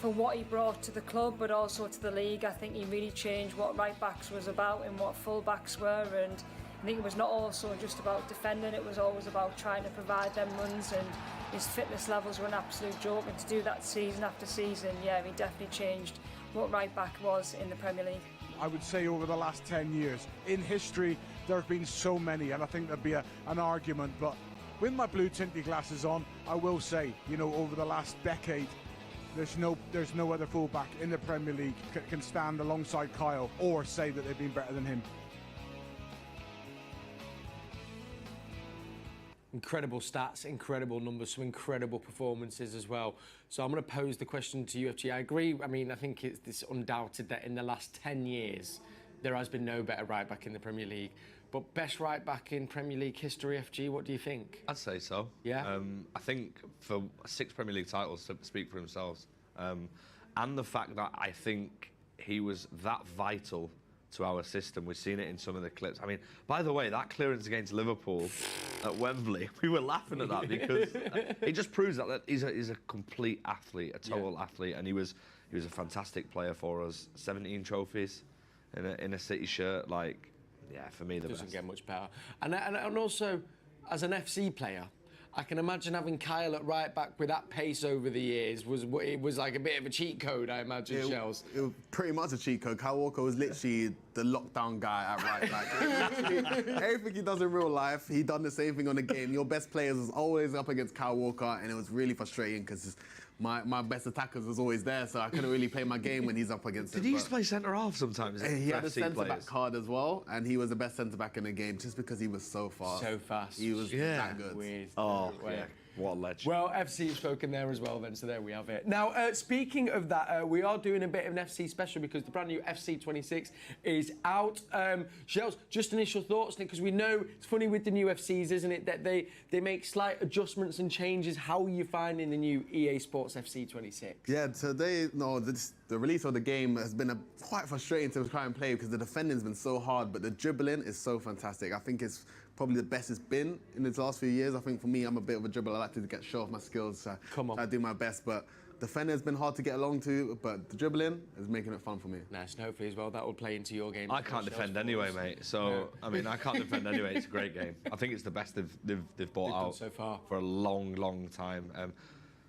for what he brought to the club, but also to the league, I think he really changed what right backs was about and what full backs were. And I think it was not also just about defending, it was always about trying to provide them runs, and his fitness levels were an absolute joke, and to do that season after season, yeah, he definitely changed what right back was in the Premier League. I would say over the last 10 years, in history, there have been so many, and I think there'd be an argument, but with my blue tinted glasses on, I will say, you know, over the last decade, there's no other fullback in the Premier League can stand alongside Kyle or say that they've been better than him. Incredible stats, incredible numbers, some incredible performances as well. So I'm going to pose the question to you, FG. I agree. I mean, I think it's undoubted that in the last 10 years, there has been no better right-back in the Premier League. But best right-back in Premier League history, FG, what do you think? I'd say so. Yeah? I think for 6 Premier League titles to speak for themselves. And the fact that I think he was that vital to our system. We've seen it in some of the clips. I mean, by the way, that clearance against Liverpool at Wembley, we were laughing at that because it just proves that he's a complete athlete, a total athlete, and he was a fantastic player for us. 17 trophies in a City shirt, like, yeah, for me the best. Doesn't get much better. And also, as an FC player, I can imagine having Kyle at right back with that pace over the years it was like a bit of a cheat code, I imagine, Chels. It was pretty much a cheat code. Kyle Walker was literally the lockdown guy at right back. Everything he does in real life, he done the same thing on the game. Your best players was always up against Kyle Walker, and it was really frustrating because my best attackers was always there, so I couldn't really play my game when he's up against him. Did he used to play centre-half sometimes? He had a centre-back card as well, and he was the best centre-back in the game just because he was so fast. So fast. He was that good. Weird. Oh, yeah. What a legend. Well, FC have spoken there as well then, so there we have it. Now, speaking of that, we are doing a bit of an FC special because the brand new FC 26 is out. Chels, just initial thoughts, Nick, because we know it's funny with the new FCs, isn't it, that they make slight adjustments and changes. How are you finding the new EA Sports FC 26? Yeah, today, the release of the game has been quite frustrating to try and play because the defending's been so hard, but the dribbling is so fantastic. I think it's probably the best it's been in the last few years. I think for me, I'm a bit of a dribbler. I like to show off my skills. So I do my best, but defending's been hard to get along to, but the dribbling is making it fun for me. Nice, and hopefully as well that will play into your game. I can't defend anyway, mate. So no. I mean, I can't defend anyway. It's a great game. I think it's the best they've brought out so far for a long time.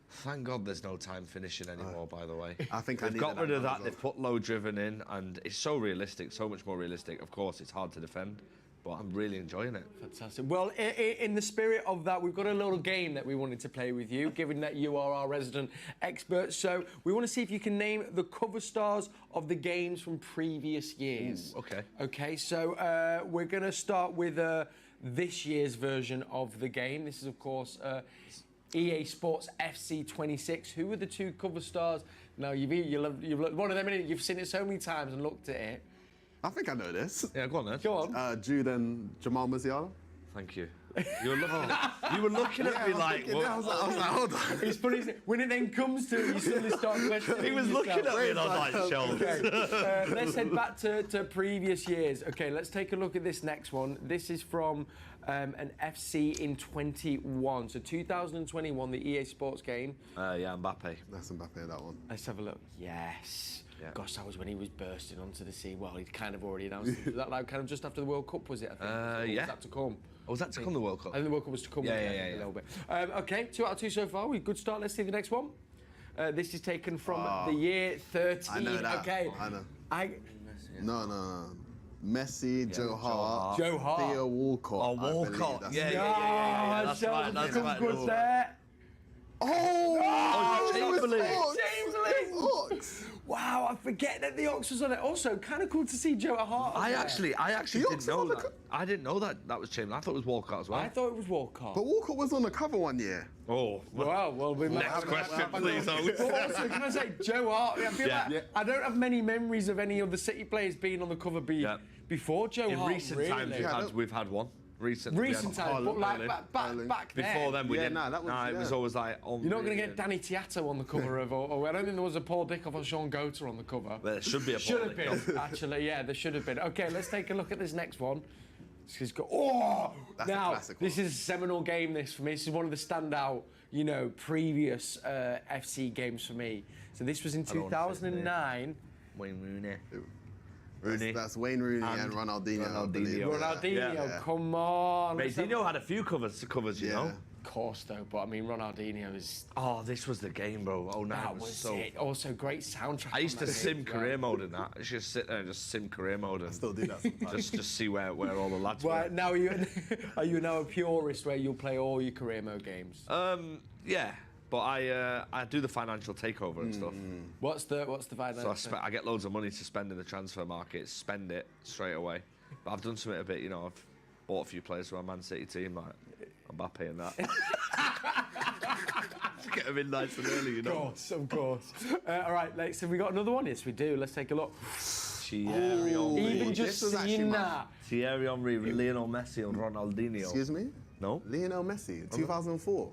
Thank God there's no time finishing anymore, by the way. I think they've got rid of that. They've put low driven in, and it's so realistic, so much more realistic. Of course, it's hard to defend, but I'm really enjoying it. Fantastic. Well, in the spirit of that, we've got a little game that we wanted to play with you, given that you are our resident expert. So we want to see if you can name the cover stars of the games from previous years. Ooh, okay. Okay, so we're going to start with this year's version of the game. This is, of course, EA Sports FC 26. Who are the two cover stars? Now, you've looked one of them, you've seen it so many times and looked at it. I think I know this. Yeah, go on then. Go on. Jude and Jamal Musiala. Thank you. You were looking at me like, what? I was like, hold on. It's funny, isn't it? When it then comes to it, you suddenly start questioning He was looking yourself. at me and I was like, Cel. Okay, let's head back to previous years. Okay, let's take a look at this next one. This is from an FC in 21. So 2021, the EA Sports game. Yeah, Mbappe. That's Mbappe, that one. Let's have a look. Yes. Yeah. Gosh, that was when he was bursting onto the scene. Well, he'd kind of already announced it. Was that like kind of just after the World Cup, was it? I think? Or Yeah. was that to come? Oh, was that to come, the World Cup? I think the World Cup was to come. Yeah. A little bit. Okay, 2 out of 2 so far. Good start. Let's see the next one. This is taken from the year 13. I know that. Okay. I know. No. Messi, Joe Hart, Joe Hart. Theo Walcott. Oh, Walcott. That's Yeah. That's right. That's right. Good there. Oh, Chamberlain. Ox. Wow, I forget that the Ox was on it. Also, kind of cool to see Joe Hart. I actually The didn't know Ox that. I didn't know that was Chamberlain. I thought it was Walcott as well. I thought it was Walcott. But Walcott was on the cover one year. Oh, Wow, well, we might next have question, please. But also, can I say, Joe Hart? I feel like I don't have many memories of any of the City players being on the cover before Joe In Hart. recent really. times, we've had one. Recent times, but like back then. Before then, we didn't. It was always like. You're not going to get Danny Tiatto on the cover of. Or I don't think there was a Paul Dickoff or Sean Goater on the cover. There should be a Paul Should have Dickoff. been, actually. Yeah, there should have been. Okay, let's take a look at this next one. That's a classic this one. is a seminal game. This for me. This is one of the standout, previous FC games for me. So this was in 2009. Wayne Rooney. That's Wayne Rooney and Ronaldinho. I believe. Ronaldinho, come on. Mate, Dino had a few covers, you know. Of course, though, but I mean, Ronaldinho is. Oh, this was the game, bro. Oh, no, That was so. it. Also, great soundtrack. I used to on that sim game as career well. mode in that. I just sit there and just sim career mode and Still do that sometimes. just see where all the lads Right, were. now are you now a purist where you'll play all your career mode games? Yeah, but I do the financial takeover and stuff. What's the financial? So I get loads of money to spend in the transfer market, spend it straight away. But I've done something a bit, I've bought a few players for my Man City team, like Mbappe and that. Just get them in nice and early, Of course. All right, so we got another one. Yes, we do. Let's take a look. Thierry Henry. Even just seeing that. Thierry Henry, Lionel Messi and Ronaldinho. Excuse me? No? Lionel Messi, 2004.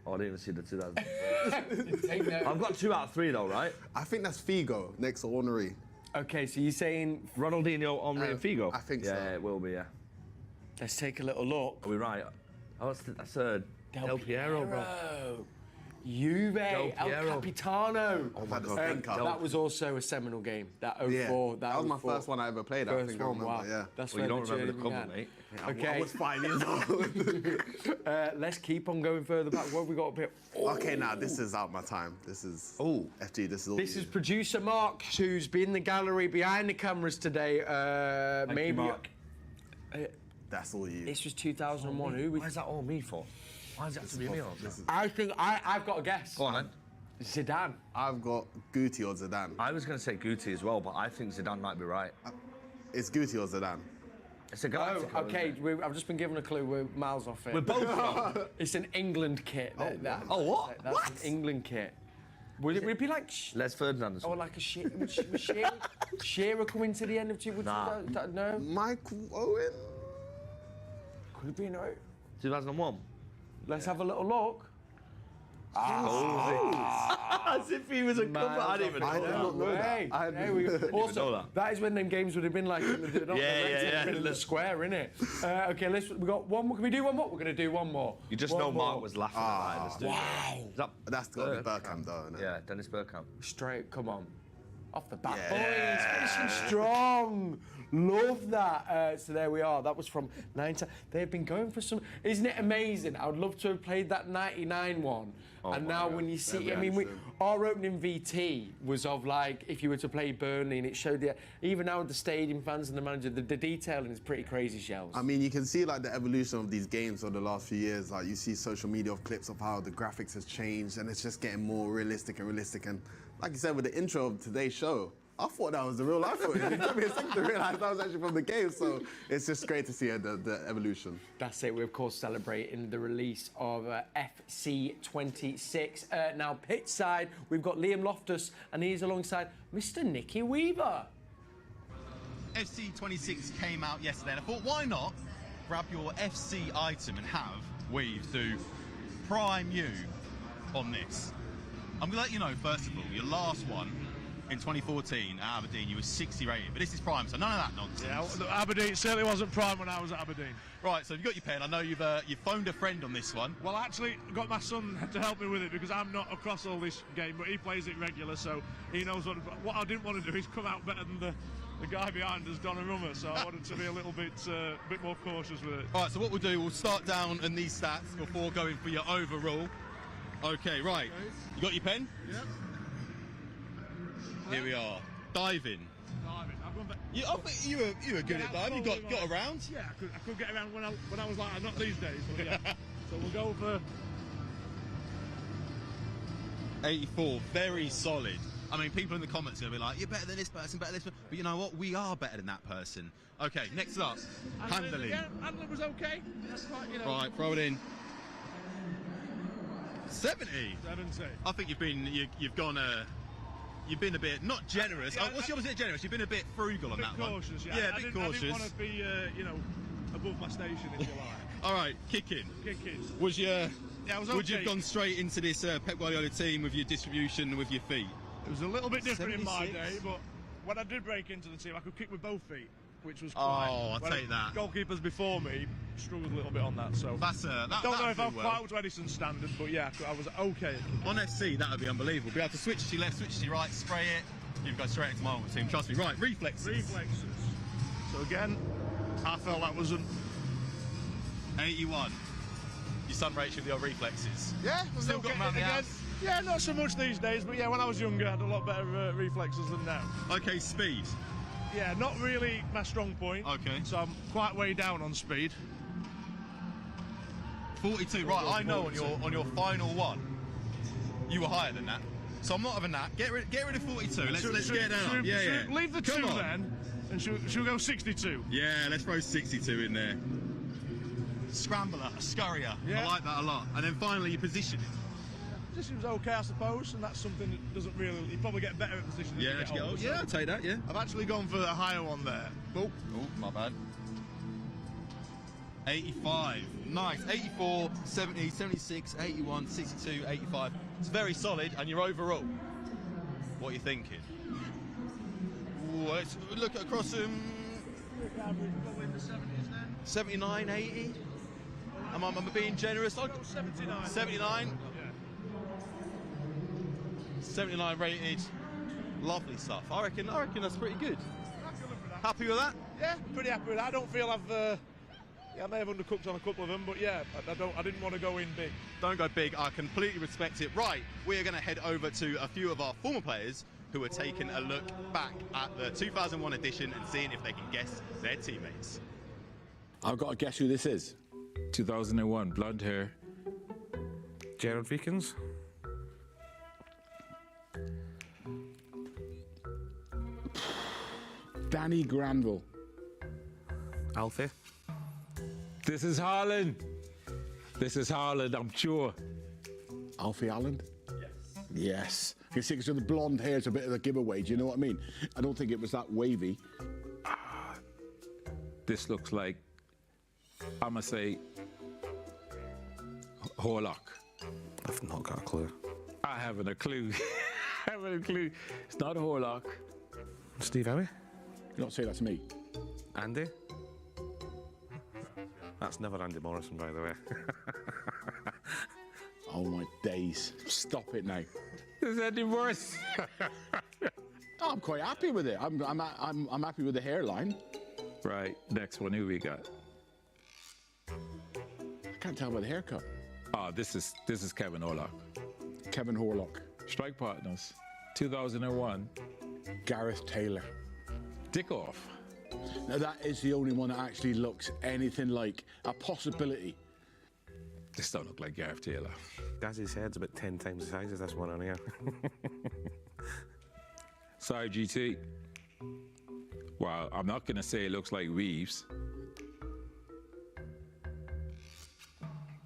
Oh, I didn't even see the 2004. I've got 2 out of 3 though, right? I think that's Figo next to Henry. Okay, so you're saying Ronaldinho, Henry and Figo? I think so. Yeah, it will be, yeah. Let's take a little look. Are we right? Oh, that's Del Piero, bro. Juve, El Piero. Capitano. Oh my God. That was also a seminal game. That 04. Yeah, that was my first one I ever played. I think I remember. Wow. Yeah. That's Well, you where don't remember the journey cover, began. mate. Okay. I was 5 years old. Let's keep on going further back. What have we got up here? Okay, now this is out my time. This is FG. This is all. This is producer Mark, who's been in the gallery behind the cameras today. Thank you, Mark. That's all you. This was 2001. Why is that all me for? Why does it have to be me on? I think I've got a guess. Go on, then. Zidane. I've got Guti or Zidane. I was going to say Guti as well, but I think Zidane might be right. It's Guti or Zidane. It's a Galactico. Okay, I've just been given a clue. We're miles off it. We're both wrong. It's an England kit. What? That's an England kit. Would it be like? Les Ferdinand as well. Or like a Shearer? Was Shearer coming to the end of two? Nah. No. Michael Owen. Could it be no? 2001. Let's have a little look. As if he was a cover. I didn't even know I did not know that. I There we go. know Also, that. that is when them games would have been like in the, Yeah. in the square, innit? Okay, we got one more. Can we do one more? We're going to do one more. You just One know Mark more. was laughing at that in the studio. Wow. That's got to be Bergkamp, though. Isn't it? Yeah, Dennis Bergkamp. Straight, come on. Off the bat, Yeah. boys. Finishing strong. Love that. So there we are. That was from 90. They've been going for some. Isn't it amazing? I would love to have played that 99 one. And now when you see, our opening VT was of like, if you were to play Burnley, and it showed the, even now with the stadium fans and the manager, the detailing is pretty crazy, Shells. I mean, you can see like the evolution of these games over the last few years. Like you see social media of clips of how the graphics has changed, and it's just getting more realistic. And like you said with the intro of today's show, I thought that was the real life footage. It took me a second to realise that was actually from the game. So it's just great to see the evolution. That's it. We're of course celebrating the release of FC 26. Now pitch side, we've got Liam Loftus, and he's alongside Mr. Nicky Weaver. FC 26 came out yesterday, and I thought, why not grab your FC item and have Weaves do prime you on this. I'm going to let you know, first of all, your last one in 2014 at Aberdeen, you were 60 rated, but this is prime, so none of that nonsense. Yeah, Aberdeen certainly wasn't prime when I was at Aberdeen. Right, so you've got your pen. I know you've phoned a friend on this one. Well, actually, I got my son to help me with it because I'm not across all this game, but he plays it regular, so he knows what I didn't want to do is come out better than the guy behind us, Donnarumma, so I wanted to be a little bit more cautious with it. All right, so what we'll do, we'll start down in these stats before going for your overall. Okay, right. You got your pen? Yep. Here we are. Diving. I've gone back. I think you were good at diving. You got around. Yeah, I could get around when I was like, not these days. But yeah. So we'll go for 84. Very solid. I mean, people in the comments are going to be like, you're better than this person, better than this person. But you know what? We are better than that person. Okay, next up, handling. Yeah, handling was okay. That's quite, Right, throw it in. 70. 70. I think you've been a bit not generous. What's the opposite of generous? You've been a bit frugal on that cautious, one. Yeah, a bit cautious. I didn't want to be, above my station, if you like. All right, kicking. Was I was okay. Would you have gone straight into this Pep Guardiola team with your distribution with your feet? It was a little bit different 76. in my day, but when I did break into the team, I could kick with both feet, which was quite. Oh, I'll take that. Goalkeepers before me struggled a little bit on that, so that's I don't know if I'm quite up to Edison's standard, but yeah, I was okay. On FC, that would be unbelievable. Be able to switch to your left, switch to your right, spray it. You've got straight into my own team. Trust me. Right, reflexes. So again, I felt that wasn't 81. Your son rates with your reflexes. Yeah, still got them around the house. Yeah, not so much these days, but yeah, when I was younger, I had a lot better reflexes than now. Okay, speed. Yeah, not really my strong point. Okay. So I'm quite way down on speed. 42. Right, I know on your final one, you were higher than that. So I'm not having that. Get rid of 42. Let's get down. Yeah. Leave the two then, and should we go 62? Yeah, let's throw 62 in there. Scrambler, a scurrier. Yeah. I like that a lot. And then finally, your positioning. Position was okay, I suppose, and that's something that doesn't really. You probably get better at position. Yeah, I'll take that. Yeah. I've actually gone for a higher one there. Oh, my bad. 85. Nice. 84, 70, 76, 81, 62, 85. It's very solid, and your overall. What are you thinking? Ooh, let's look across them. 79, 80. Am I being generous? I'll go 79. 79. Yeah. 79 rated. Lovely stuff. I reckon that's pretty good. Happy with that? Yeah, pretty happy with that. I don't feel I've. I may have undercooked on a couple of them, but yeah, I didn't want to go in big. Don't go big. I completely respect it. Right, we're going to head over to a few of our former players who are taking a look back at the 2001 edition and seeing if they can guess their teammates. I've got to guess who this is. 2001, blonde hair. Gerard Vikens. Danny Granville. Alfie. This is Haaland. I'm sure. Alfie Haaland? Yes. You see, because the blonde hair is a bit of a giveaway, do you know what I mean? I don't think it was that wavy. This looks like, I'm going to say, Horlock. I've not got a clue. I haven't a clue. It's not Horlock. Steve Howie? You don't say that to me. Andy? That's never Andy Morrison, by the way. Oh my days! Stop it now. Is Andy Morrison? I'm quite happy with it. I'm happy with the hairline. Right. Next one. Who we got? I can't tell by the haircut. Oh, this is Kevin Horlock. Kevin Horlock. Strike partners. 2001. Gareth Taylor. Dickoff. Now that is the only one that actually looks anything like a possibility. This don't look like Gareth Taylor. Gazzy's head's about 10 times the size of this one on here. Sorry, GT. Well, I'm not going to say it looks like Reeves.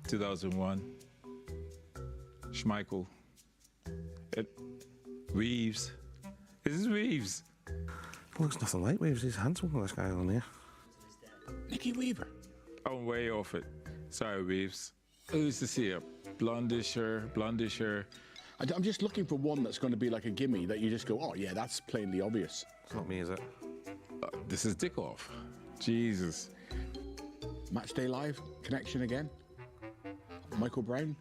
2001. Schmeichel. Reeves. This is Reeves. Looks nothing like Reeves. He's handsome, this guy on here. Nicky Weaver. Oh, I'm way off it. Sorry, Reeves. I used to see a blondish hair. I'm just looking for one that's going to be like a gimme that you just go, oh yeah, that's plainly obvious. It's not me, is it? This is Dickoff. Jesus. Matchday Live connection again. Michael Brown.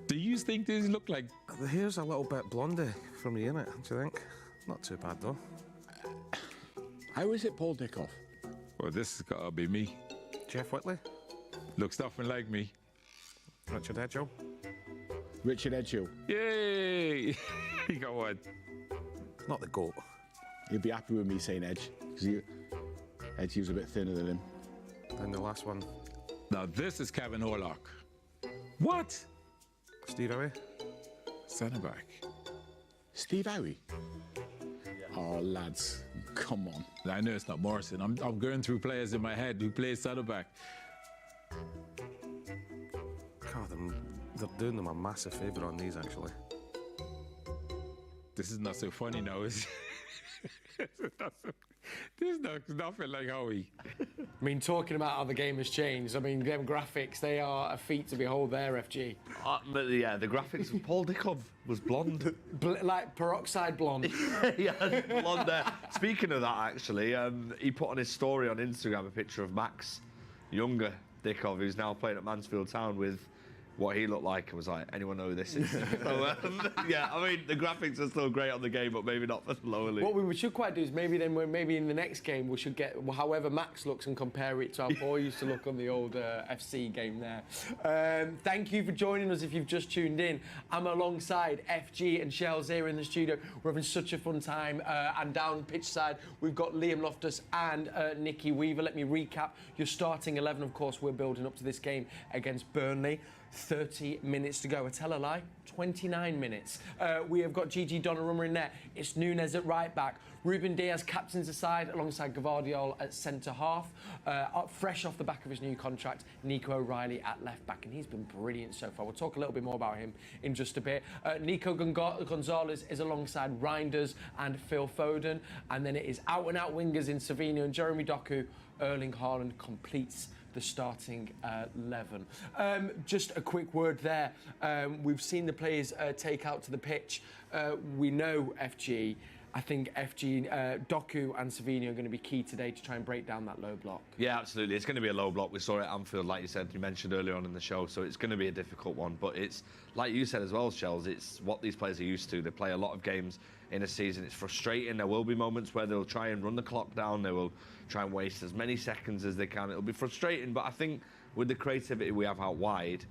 Do you think these look like? The hair's a little bit blondie from the unit, do you think? Not too bad though. How is it Paul Dickoff? Well, this has got to be me. Jeff Whitley. Looks nothing like me. Richard Edgell. Richard Edgell. Yay! He got one. Not the GOAT. You'd be happy with me saying Edge, because Edge was a bit thinner than him. And the last one. Now this is Kevin Orlock. What? Steve Howe. Centre back. Steve Howe? Oh, lads, come on. I know it's not Morrison. I'm going through players in my head who play centre back. God, they're doing them a massive favour on these, actually. This is not so funny now, is it? This looks nothing like Howie. I mean, talking about how the game has changed, I mean, them graphics, they are a feat to behold there, FG. But yeah, the graphics of Paul Dickoff was blonde. Like peroxide blonde. Yeah, blonde there. Speaking of that, actually, he put on his story on Instagram a picture of Max, younger Dickoff, who's now playing at Mansfield Town with what he looked like, and was like, anyone know who this is? So, yeah, I mean, the graphics are still great on the game, but maybe not for the lower league. What we should quite do is maybe in the next game we should get however Max looks and compare it to how Paul used to look on the old FC game there. Thank you for joining us if you've just tuned in. I'm alongside FG and Cels here in the studio. We're having such a fun time. And down pitch side, we've got Liam Loftus and Nicky Weaver. Let me recap your starting 11. Of course, we're building up to this game against Burnley. 30 minutes to go. I tell a lie, 29 minutes. We have got Gigi Donnarumma in there. It's Nunes at right back. Ruben Diaz captains the side alongside Gvardiol at centre half. Fresh off the back of his new contract, Nico O'Reilly at left back, and he's been brilliant so far. We'll talk a little bit more about him in just a bit. Nico Gonzalez is alongside Reinders and Phil Foden, and then it is out-and-out wingers in Savinho and Jeremy Doku. Erling Haaland completes the starting 11. Just a quick word there. We've seen the players take out to the pitch. We know FG. I think FG, Doku and Savinho are going to be key today to try and break down that low block. Yeah, absolutely. It's going to be a low block. We saw it at Anfield, like you said, you mentioned earlier on in the show, so it's going to be a difficult one. But it's, like you said as well, Cels, it's what these players are used to. They play a lot of games in a season. It's frustrating. There will be moments where they'll try and run the clock down. They will try and waste as many seconds as they can. It'll be frustrating, but I think with the creativity we have out wide,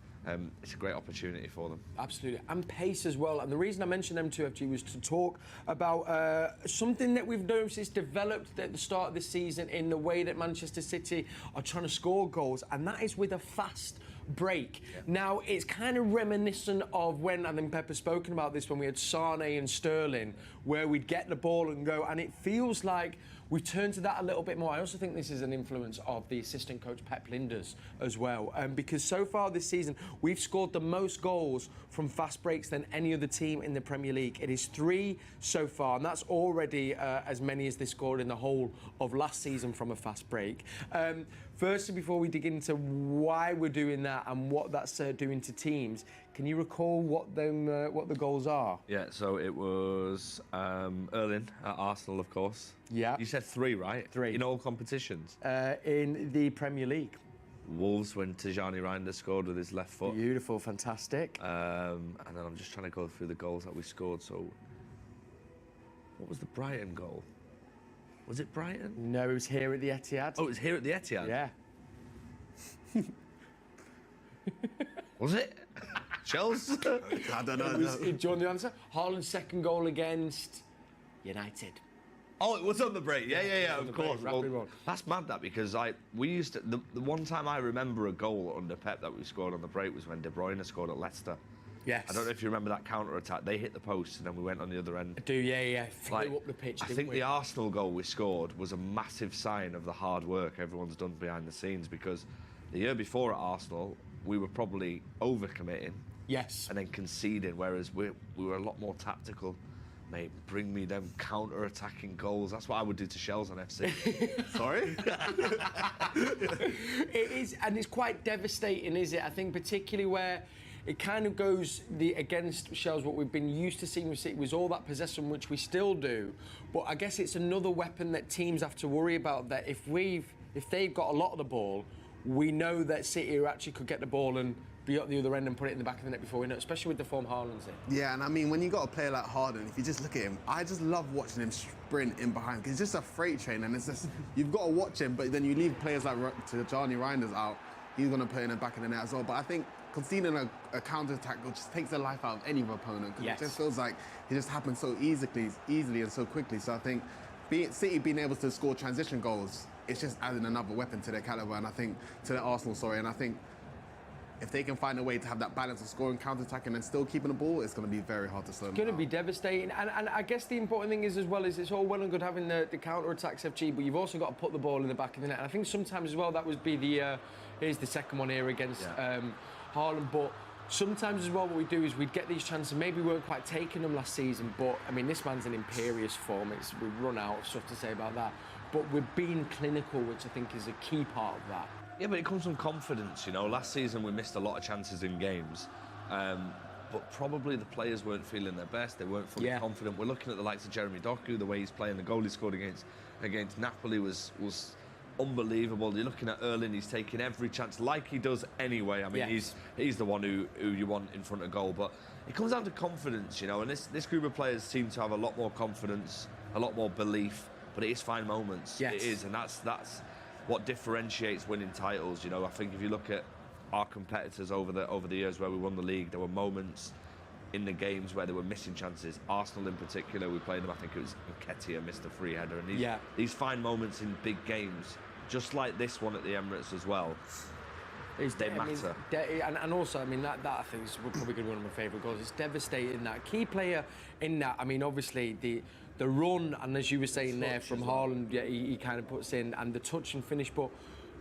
it's a great opportunity for them. Absolutely, and pace as well. And the reason I mentioned them to FG was to talk about something that we've noticed developed at the start of this season in the way that Manchester City are trying to score goals, and that is with a fast break. Yeah. Now, it's kind of reminiscent of when, I think Pep has spoken about this, when we had Sane and Sterling, where we'd get the ball and go, and it feels like we've turned to that a little bit more. I also think this is an influence of the assistant coach Pep Linders as well, because so far this season we've scored the most goals from fast breaks than any other team in the Premier League. It is 3 so far, and that's already as many as they scored in the whole of last season from a fast break. Firstly, before we dig into why we're doing that and what that's doing to teams, can you recall what the goals are? Yeah, so it was Erling at Arsenal, of course. Yeah. You said 3, right? 3. In all competitions? In the Premier League. Wolves, when Tijani Reinders scored with his left foot. Beautiful, fantastic. And then I'm just trying to go through the goals that we scored. So, what was the Brighton goal? Was it Brighton? No, it was here at the Etihad. Oh, it was here at the Etihad? Yeah. Was it? Chelsea? I don't know. Do you want the answer? Haaland's second goal against United. Oh, it was on the break. Yeah, of course. Well, that's mad, that, because we used to... The one time I remember a goal under Pep that we scored on the break was when De Bruyne scored at Leicester. Yes. I don't know if you remember that counter-attack. They hit the post and then we went on the other end. I do, yeah. Flew up the pitch, I think the Arsenal goal we scored was a massive sign of the hard work everyone's done behind the scenes, because the year before at Arsenal, we were probably overcommitting. Yes. And then conceding, whereas we were a lot more tactical Mate, bring me them counter-attacking goals. That's what I would do to Shells on FC. Sorry? It is, and it's quite devastating, is it? I think particularly where it kind of goes against Shells, what we've been used to seeing with City was all that possession, which we still do. But I guess it's another weapon that teams have to worry about, that if they've got a lot of the ball, we know that City actually could get the ball and be at the other end and put it in the back of the net before we know, especially with the form Haaland's in. Yeah, and I mean, when you got a player like Haaland, if you just look at him, I just love watching him sprint in behind, because he's just a freight train, and it's just, you've got to watch him, but then you leave players like Tijani Reinders out, he's going to play in the back of the net as well. But I think conceding a counter-attack just takes the life out of any opponent, because it just feels like it just happens so easily and so quickly. So I think City being able to score transition goals, it's just adding another weapon to their calibre, and I think, to the Arsenal, and I think if they can find a way to have that balance of scoring, counter-attacking and still keeping the ball, it's going to be very hard to slow them down. It's going to be devastating. And I guess the important thing is as well is it's all well and good having the counter-attacks, FG, but you've also got to put the ball in the back of the net. And I think sometimes as well that would be here's the second one here against Haaland. But sometimes as well what we do is we'd get these chances, maybe we weren't quite taking them last season, but I mean, this man's in imperious form. We've run out of stuff to say about that. But we're being clinical, which I think is a key part of that. Yeah, but it comes from confidence, you know. Last season we missed a lot of chances in games, but probably the players weren't feeling their best. They weren't fully confident. We're looking at the likes of Jeremy Doku, the way he's playing. The goal he scored against Napoli was unbelievable. You're looking at Erling, he's taking every chance, like he does anyway. I mean, he's the one who you want in front of goal. But it comes down to confidence, you know. And this group of players seem to have a lot more confidence, a lot more belief. But it is fine moments. It is, and that's what differentiates winning titles. You know, I think if you look at our competitors over the years where we won the league, there were moments in the games where they were missing chances. Arsenal in particular, we played them, I think it was Nketiah missed a free header, and these fine moments in big games, just like this one at the Emirates as well, they matter. And also, I mean, that I think is probably going to be one of my favourite goals. It's devastating, that key player in that. I mean, obviously the run, and as you were saying there, from Haaland, he kind of puts in, and the touch and finish. But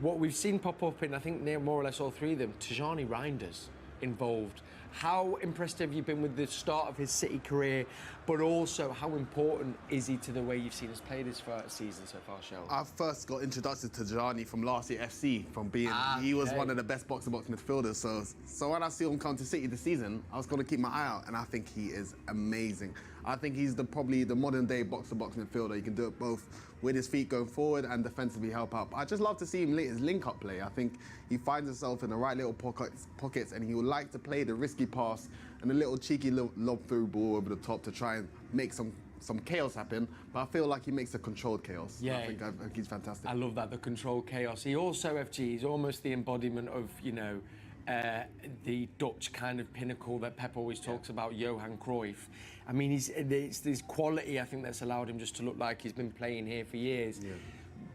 what we've seen pop up in, I think, more or less all three of them, Tijani Reinders involved. How impressed have you been with the start of his City career, but also how important is he to the way you've seen us play this season so far, Shell? I first got introduced to Tijani from last year FC, from being he was one of the best box-to-box midfielders. So when I see him come to City this season, I was going to keep my eye out, and I think he is amazing. I think he's probably the modern-day box-to-box midfielder. He can do it both with his feet going forward and defensively help out. I just love to see him his link-up play. I think he finds himself in the right little pockets, and he would like to play the risky pass and a little cheeky lob-through ball over the top to try and make some chaos happen, but I feel like he makes a controlled chaos. Yeah, I think he's fantastic. I love that, the controlled chaos. He also, FG, he's almost the embodiment of, you know, the Dutch kind of pinnacle that Pep always talks about, Johan Cruyff. I mean, it's this quality, I think, that's allowed him just to look like he's been playing here for years. Yeah.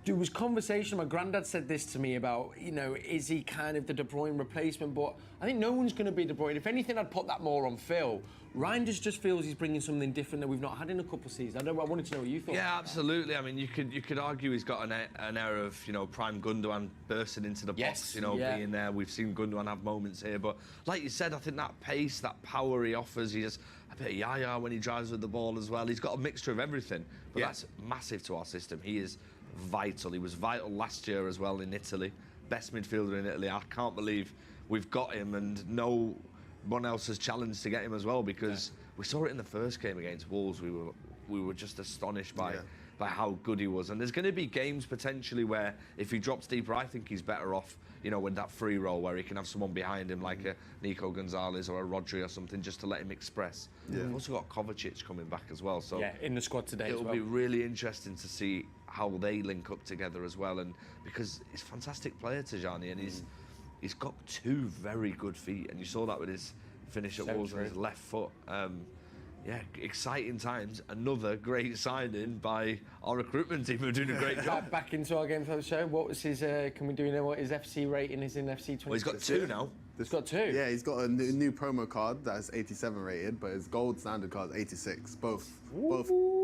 There was conversation, my granddad said this to me about, you know, is he kind of the De Bruyne replacement? But I think no one's going to be De Bruyne. If anything, I'd put that more on Phil. Reinders just feels he's bringing something different that we've not had in a couple of seasons. I wanted to know what you thought. Yeah, absolutely. I mean, you could argue he's got an era of, you know, prime Gundogan bursting into the box, you know, being there. We've seen Gundogan have moments here, but like you said, I think that pace, that power he offers, he just a bit of yaya when he drives with the ball as well. He's got a mixture of everything, but that's massive to our system. He is vital. He was vital last year as well in Italy. Best midfielder in Italy. I can't believe we've got him, and no one else has challenged to get him as well, because we saw it in the first game against Wolves. We were just astonished by how good he was. And there's going to be games potentially where if he drops deeper, I think he's better off, you know, with that free roll where he can have someone behind him like a Nico Gonzalez or a Rodri or something, just to let him express. We've also got Kovacic coming back as well. So in the squad today it'll be really interesting to see how they link up together as well. And because he's a fantastic player, Tijani, and he's got two very good feet, and you saw that with his finish at Wolves on his left foot. Exciting times. Another great signing by our recruitment team, who are doing a great job. Back into our game for the show. What was his? Can we do know what his FC rating is in FC 20? Well, he's got 2 now. He's got 2. Yeah, he's got a new promo card that's 87 rated, but his gold standard card is 86. Both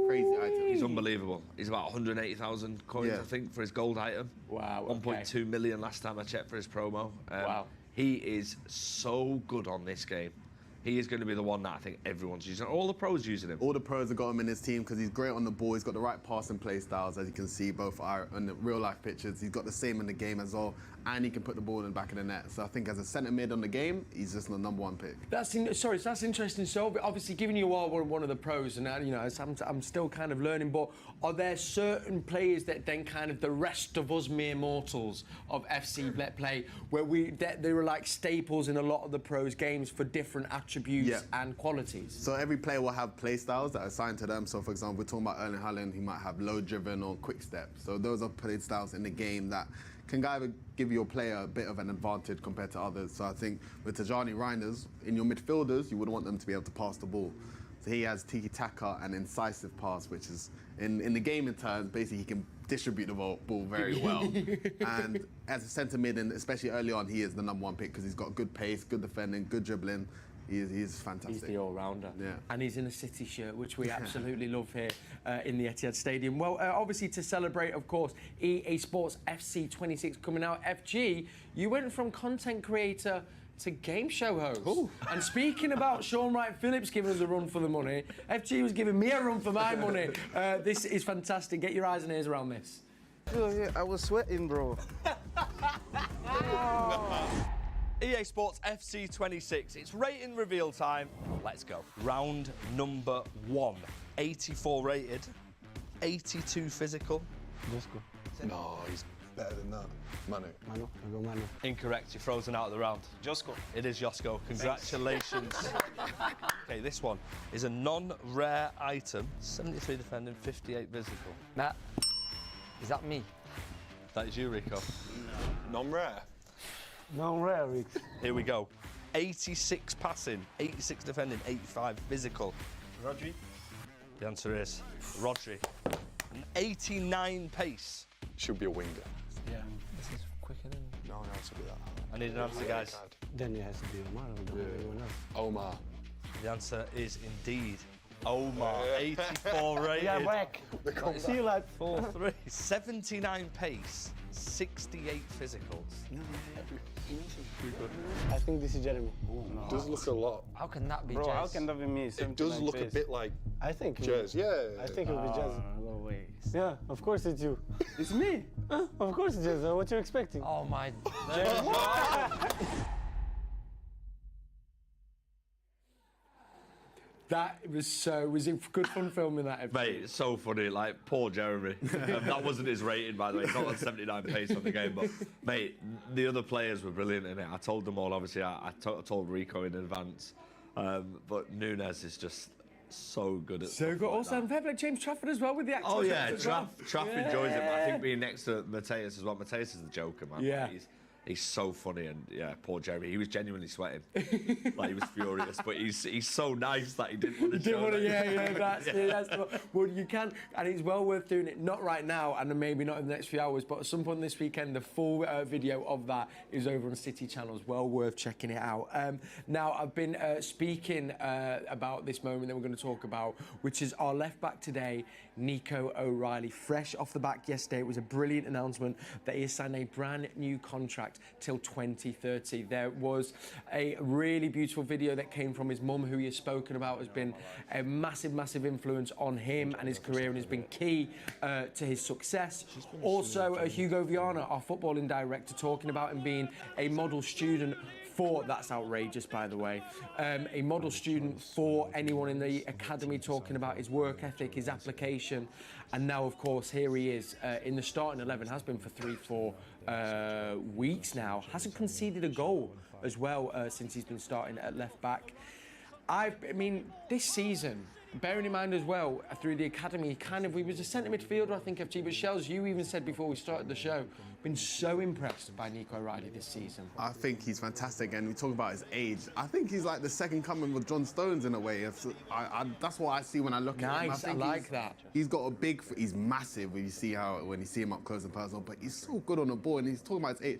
crazy items. He's unbelievable. He's about 180,000 coins, I think, for his gold item. Wow. 1.2 million last time I checked for his promo. Wow. He is so good on this game. he is going to be the one that I think everyone's using. All the pros using him. All the pros have got him in his team because he's great on the ball. He's got the right pass and play styles, as you can see, both on the real-life pictures. He's got the same in the game as well, and he can put the ball in the back of the net. So I think as a centre mid on the game, he's just the #1 pick. That's interesting. So obviously, given you are one of the pros, and you know, I'm still kind of learning. But are there certain players that then kind of the rest of us mere mortals of FC play, where they were like staples in a lot of the pros games for different attributes and qualities? So every player will have play styles that are assigned to them. So for example, we're talking about Erling Haaland, he might have low driven or quick step. So those are play styles in the game that can either give your player a bit of an advantage compared to others. So I think with Tajani Reinders, in your midfielders, you wouldn't want them to be able to pass the ball. So he has tiki-taka and incisive pass, which is, in the game in terms, basically he can distribute the ball very well. And as a centre mid, and especially early on, he is the #1 pick because he's got good pace, good defending, good dribbling. He's fantastic. He's the all-rounder. Yeah. And he's in a City shirt, which we absolutely love here in the Etihad Stadium. Well, obviously to celebrate, of course, EA Sports FC 26 coming out. FG, you went from content creator to game show host. Ooh. And speaking about Sean Wright-Phillips giving us a run for the money, FG was giving me a run for my money. This is fantastic. Get your eyes and ears around this. Oh, yeah, I was sweating, bro. EA Sports FC 26. It's rating reveal time. Let's go. Round number 1. 84 rated, 82 physical. No, he's better than that. Manu. I go Manu. Incorrect. You're frozen out of the round. Josko. It is Josko. Congratulations. Okay, this one is a non-rare item. 73 defending, 58 physical. Matt, is that me? That is you, Rico. Non-rare. Non-rare, Rick. Here we go. 86 passing, 86 defending, 85 physical. Rodri. The answer is Rodri. An 89 pace. Should be a winger. Yeah, this is quicker than... No, it has to be that. I need an answer, guys. Then it has to be Omar. Anyone else. Omar. The answer is indeed Omar. 84 rated. Yeah, back. See you, lad. 4-3. 79 pace, 68 physicals. I think this is Jeremy. It does look a lot. How can that be Bro, Jez? how can that be me? It does look a bit like I think Jez. Yeah. I think it will be Jez. No way. Yeah, of course it's you. It's me. Of course it's Jez. What you expecting? Oh, my... That was it good fun filming that episode? Mate, it's so funny. Like, poor Jeremy. That wasn't his rating, by the way. He's not on 79 pace on the game. But, mate, the other players were brilliant in it. I told them all, obviously. I told Rico in advance. But Nunes is just so good at So good. Like Also, and fair play, James Trafford as well with the acting. Oh, yeah. Traff enjoys it. But I think being next to Mateus as well. Mateus is the Joker, man. Yeah. He's so funny, and yeah, poor Jeremy. He was genuinely sweating, like he was furious. But he's so nice that he didn't want to. That's it. Well, you can, and it's well worth doing it. Not right now, and maybe not in the next few hours, but at some point this weekend, the full video of that is over on City channels. Well worth checking it out. Now, I've been speaking about this moment that we're going to talk about, which is our left back today, Nico O'Reilly. Fresh off the back yesterday, it was a brilliant announcement that he has signed a brand new contract till 2030. There was a really beautiful video that came from his mum, who he has spoken about has been a massive influence on him and his career, and has been key to his success. Also, Hugo Viana, our footballing director, talking about him being a model student for, that's outrageous by the way, a model student for anyone in the academy, talking about his work ethic, his application, and now of course here he is in the starting 11, has been for 3-4 weeks now, hasn't conceded a goal as well since he's been starting at left back. I mean, this season, bearing in mind as well, through the academy, he was a centre midfielder, I think, FG, but Shells, you even said before we started the show, been so impressed by Nico O'Reilly this season. I think he's fantastic, and we talk about his age. I think he's like the second coming with John Stones in a way. That's what I see when I look at him. I like that. He's got he's massive when you see him up close and personal, but he's so good on the ball, and he's talking about his age.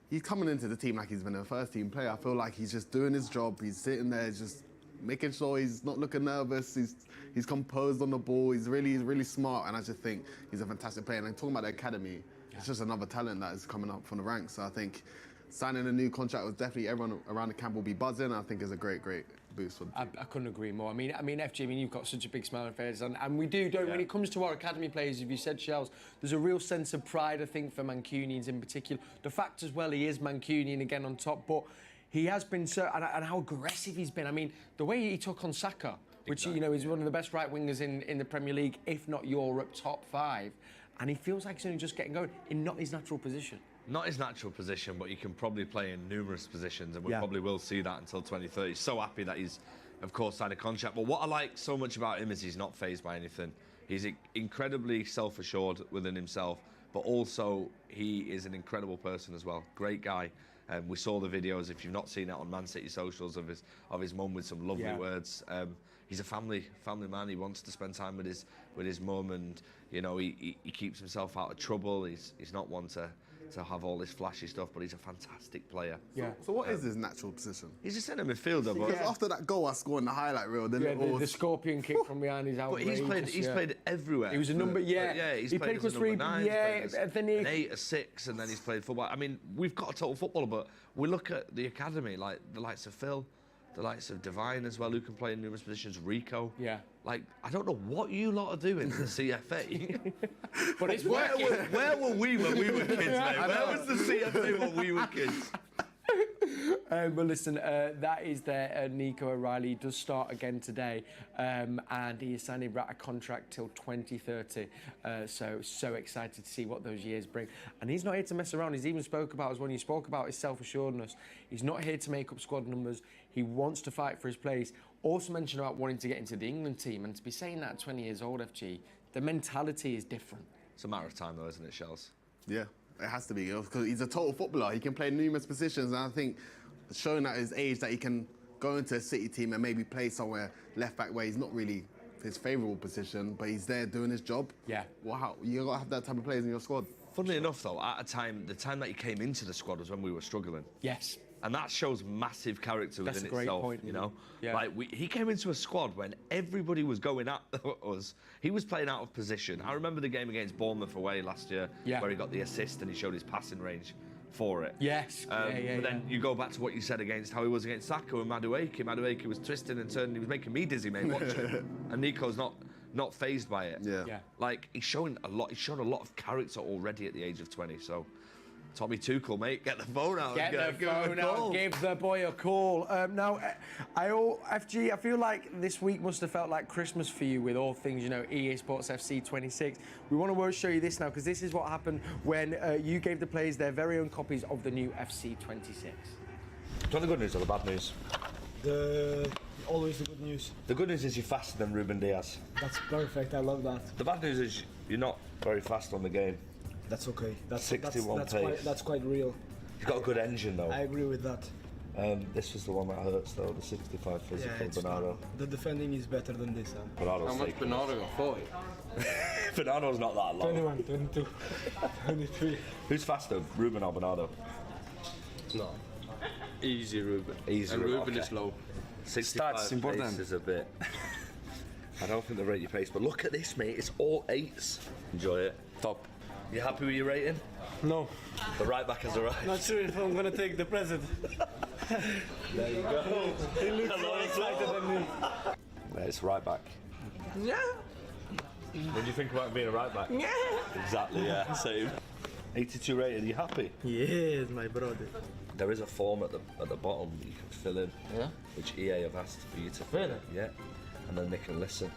He's coming into the team like he's been a first team player. I feel like he's just doing his job. He's sitting there just making sure he's not looking nervous. He's composed on the ball. He's really smart, and I just think he's a fantastic player. And talking about the academy, it's just another talent that is coming up from the ranks. So I think signing a new contract was definitely everyone around the camp will be buzzing. I think it's a great boost for the team. I couldn't agree more. I mean, FG, you've got such a big smile on your face, and we do, don't. When it comes to our academy players, if you said Shells, there's a real sense of pride, I think, for Mancunians in particular. The fact as well he is Mancunian again on top, but he has been so, and how aggressive he's been. I mean, the way he took on Saka, which you know is one of the best right wingers in the Premier League, if not Europe, top 5, and he feels like he's only just getting going in not his natural position. Not his natural position, but he can probably play in numerous positions, and we probably will see that until 2030. So happy that he's, of course, signed a contract. But what I like so much about him is he's not fazed by anything. He's incredibly self-assured within himself, but also he is an incredible person as well. Great guy. We saw the videos, if you've not seen it, on Man City socials of his mum with some lovely words. He's a family man. He wants to spend time with his mum, and you know he keeps himself out of trouble. He's not one to have all this flashy stuff, but he's a fantastic player. So what is his natural position? He's a centre midfielder. But after that goal I scored in the highlight reel, then the scorpion kick from behind is outrageous. But he's played everywhere. He was a number, he played for 3, an 8, a 6, and then he's played football. I mean, we've got a total footballer, but we look at the academy, like the likes of Phil, the likes of Divine as well, who can play in numerous positions, Rico. Like, I don't know what you lot are doing in the CFA. But it's working. Where were we when we were kids, mate? Where was the CFA when we were kids? Well, listen, that is there. Nico O'Reilly. He does start again today, and he is signing a contract till 2030. So excited to see what those years bring. And he's not here to mess around. He's even spoke about, as when he spoke about his self-assuredness, he's not here to make up squad numbers. He wants to fight for his place. Also mentioned about wanting to get into the England team, and to be saying that at 20 years old, FG, the mentality is different. It's a matter of time, though, isn't it, Shells? Yeah, it has to be, because he's a total footballer. He can play numerous positions, and I think showing at his age that he can go into a City team and maybe play somewhere left back where he's not really his favourable position, but he's there doing his job. Wow, you got to have that type of players in your squad. Funnily enough, though, the time that he came into the squad was when we were struggling. Yes. And that shows massive character within itself. That's a great point. You know, he came into a squad when everybody was going at us. He was playing out of position. I remember the game against Bournemouth away last year, where he got the assist and he showed his passing range for it. Yes. But then you go back to what you said against how he was against Saka and Madueke. Madueke was twisting and turning. He was making me dizzy, mate, watching. And Nico's not fazed by it. Like, he's shown a lot of character already at the age of 20. So, Tommy Tuchel, mate, get the phone out. Give the boy a call. Now, FG, I feel like this week must have felt like Christmas for you with all things, you know, EA Sports FC 26. We want to show you this now, because this is what happened when you gave the players their very own copies of the new FC 26. Do you want the good news or the bad news? Always the good news. The good news is you're faster than Ruben Diaz. That's perfect, I love that. The bad news is you're not very fast on the game. That's okay. That's 61 pace. That's quite real. He's got a good engine, though. I agree with that. This was the one that hurts, though, the 65 physical Bernardo. The defending is better than this. Bernardo's How much Bernardo got? 40? Bernardo's not that long. 21, 22, 23. Who's faster, Ruben or Bernardo? No. Easy Ruben. Easy and Ruben is low. 65 pace is a bit... I don't think they rate your pace, but look at this, mate. It's all 8s. Enjoy it. Top. You happy with your rating? No. The right back has arrived. Not sure if I'm going to take the present. There you go. He looks more excited than me. It's right back. Yeah. What do you think about being a right back? Yeah. Exactly, yeah. Same. 82 rated, are you happy? Yes, my brother. There is a form at the bottom that you can fill in, which EA have asked for you to fill in. Yeah, and then they can listen.